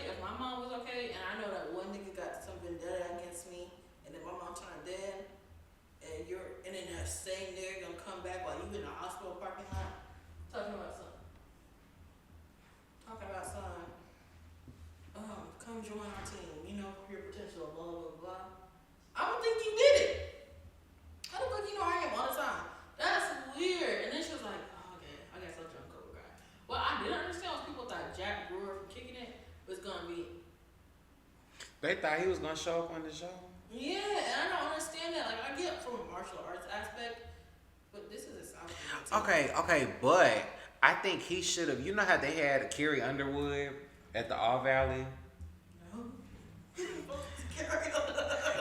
B: if my mom was okay, and I know that one nigga got some vendetta against me, and then my mom turned dead, and then that same nigga gonna come back while you in the hospital parking lot, talking about son, come join our team, you know, your potential, blah, blah, blah. I don't think you did it. How the fuck you know I am all the time? That's weird. And then she was like, oh, okay, I guess I'll join Cobra Kai. What I didn't understand was people thought Jack Brewer from Kicking It was gonna be.
A: They thought he was gonna show up on the show.
B: Yeah, and I don't understand that. Like, I get from a martial arts aspect, but this is a South Korean team.
A: Okay, but I think he should have. You know how they had Carrie Underwood at the All Valley?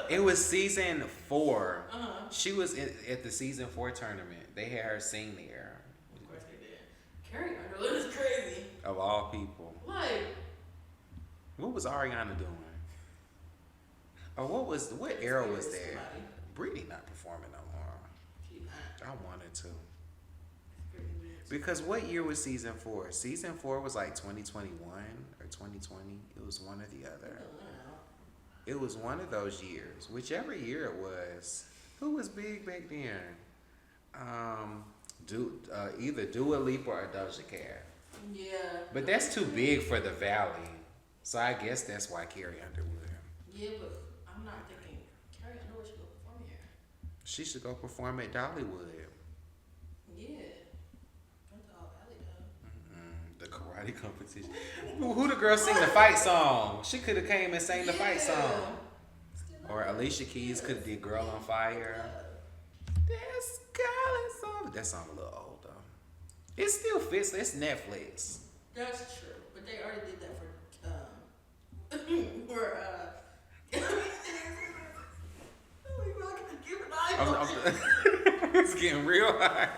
A: It was season 4. She was at the season 4 tournament. They had her sing there.
B: Of course they did. Carrie Underwood is crazy.
A: Of all people.
B: Like,
A: what was Ariana doing? Or what era was that? Brittany not performing no more.
B: She not.
A: I wanted to. Because what year was season 4? Season 4 was like 2021 or 2020. It was one or the other. It was one of those years, whichever year it was. Who was big back then? Either Dua Lipa or Doja Cat.
B: Yeah.
A: But that's too big for the Valley, so I guess that's why Carrie Underwood.
B: Yeah, but I'm not thinking Carrie Underwood should go perform here.
A: She should go perform at Dollywood.
B: Yeah. Come to All Valley though.
A: The karate competition. Who the girl sing the fight song? She could have came and sang the fight song. Or Alicia Keys could have did Girl on Fire. This girl is on. That song a little old though. It still fits. It's Netflix.
B: That's true, but they already did that
A: It's getting real high.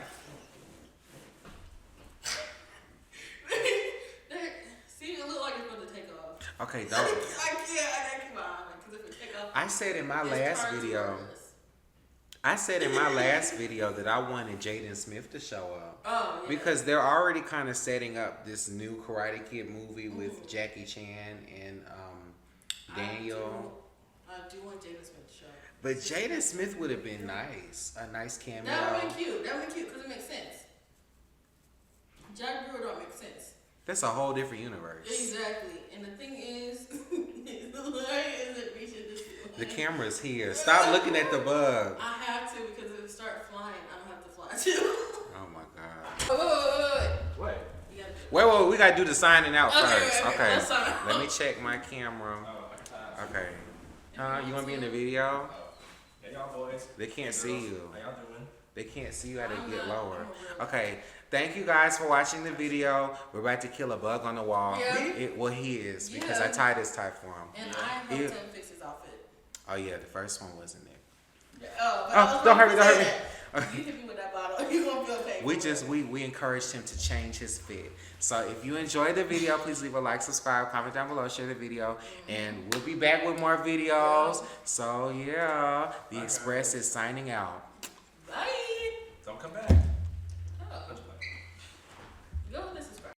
B: See, it look like it's going to take off.
A: Okay, don't.
B: I can't keep my eye on it, because if it take off,
A: I said in my last video. I said in my last video that I wanted Jaden Smith to show up.
B: Oh, yeah.
A: Because they're already kind of setting up this new Karate Kid movie with Jackie Chan and Daniel.
B: I do want Jaden Smith to show up.
A: But Jaden Smith would have been nice. A nice cameo.
B: That would have been cute. because it makes sense. Jack Brewer don't make sense.
A: That's a whole different universe.
B: Exactly. And the thing is, we should just...
A: The camera's here. Stop looking at the bug.
B: I have to, because if it starts flying, I don't have to fly too.
A: Oh my God.
B: Wait.
C: What?
A: Wait, we gotta do the signing out first.
B: Okay. Let's sign out.
A: Let me check my camera. Okay. You wanna be in the video?
C: Hey y'all boys.
A: They can't see you.
C: How y'all doing?
A: They can't see you. How to get lower. Okay. Thank you guys for watching the video. We're about to kill a bug on the wall.
B: Yeah.
A: He is, because I tied his tie for him.
B: And I helped him fix his outfit.
A: Oh yeah, the first one wasn't there.
B: Don't
A: hurt me.
B: You hit me with that bottle. You gonna feel pain.
A: We encouraged him to change his fit. So if you enjoyed the video, please leave a like, subscribe, comment down below, share the video, and we'll be back with more videos. So yeah, The Express is signing out.
B: Bye.
C: Don't come back.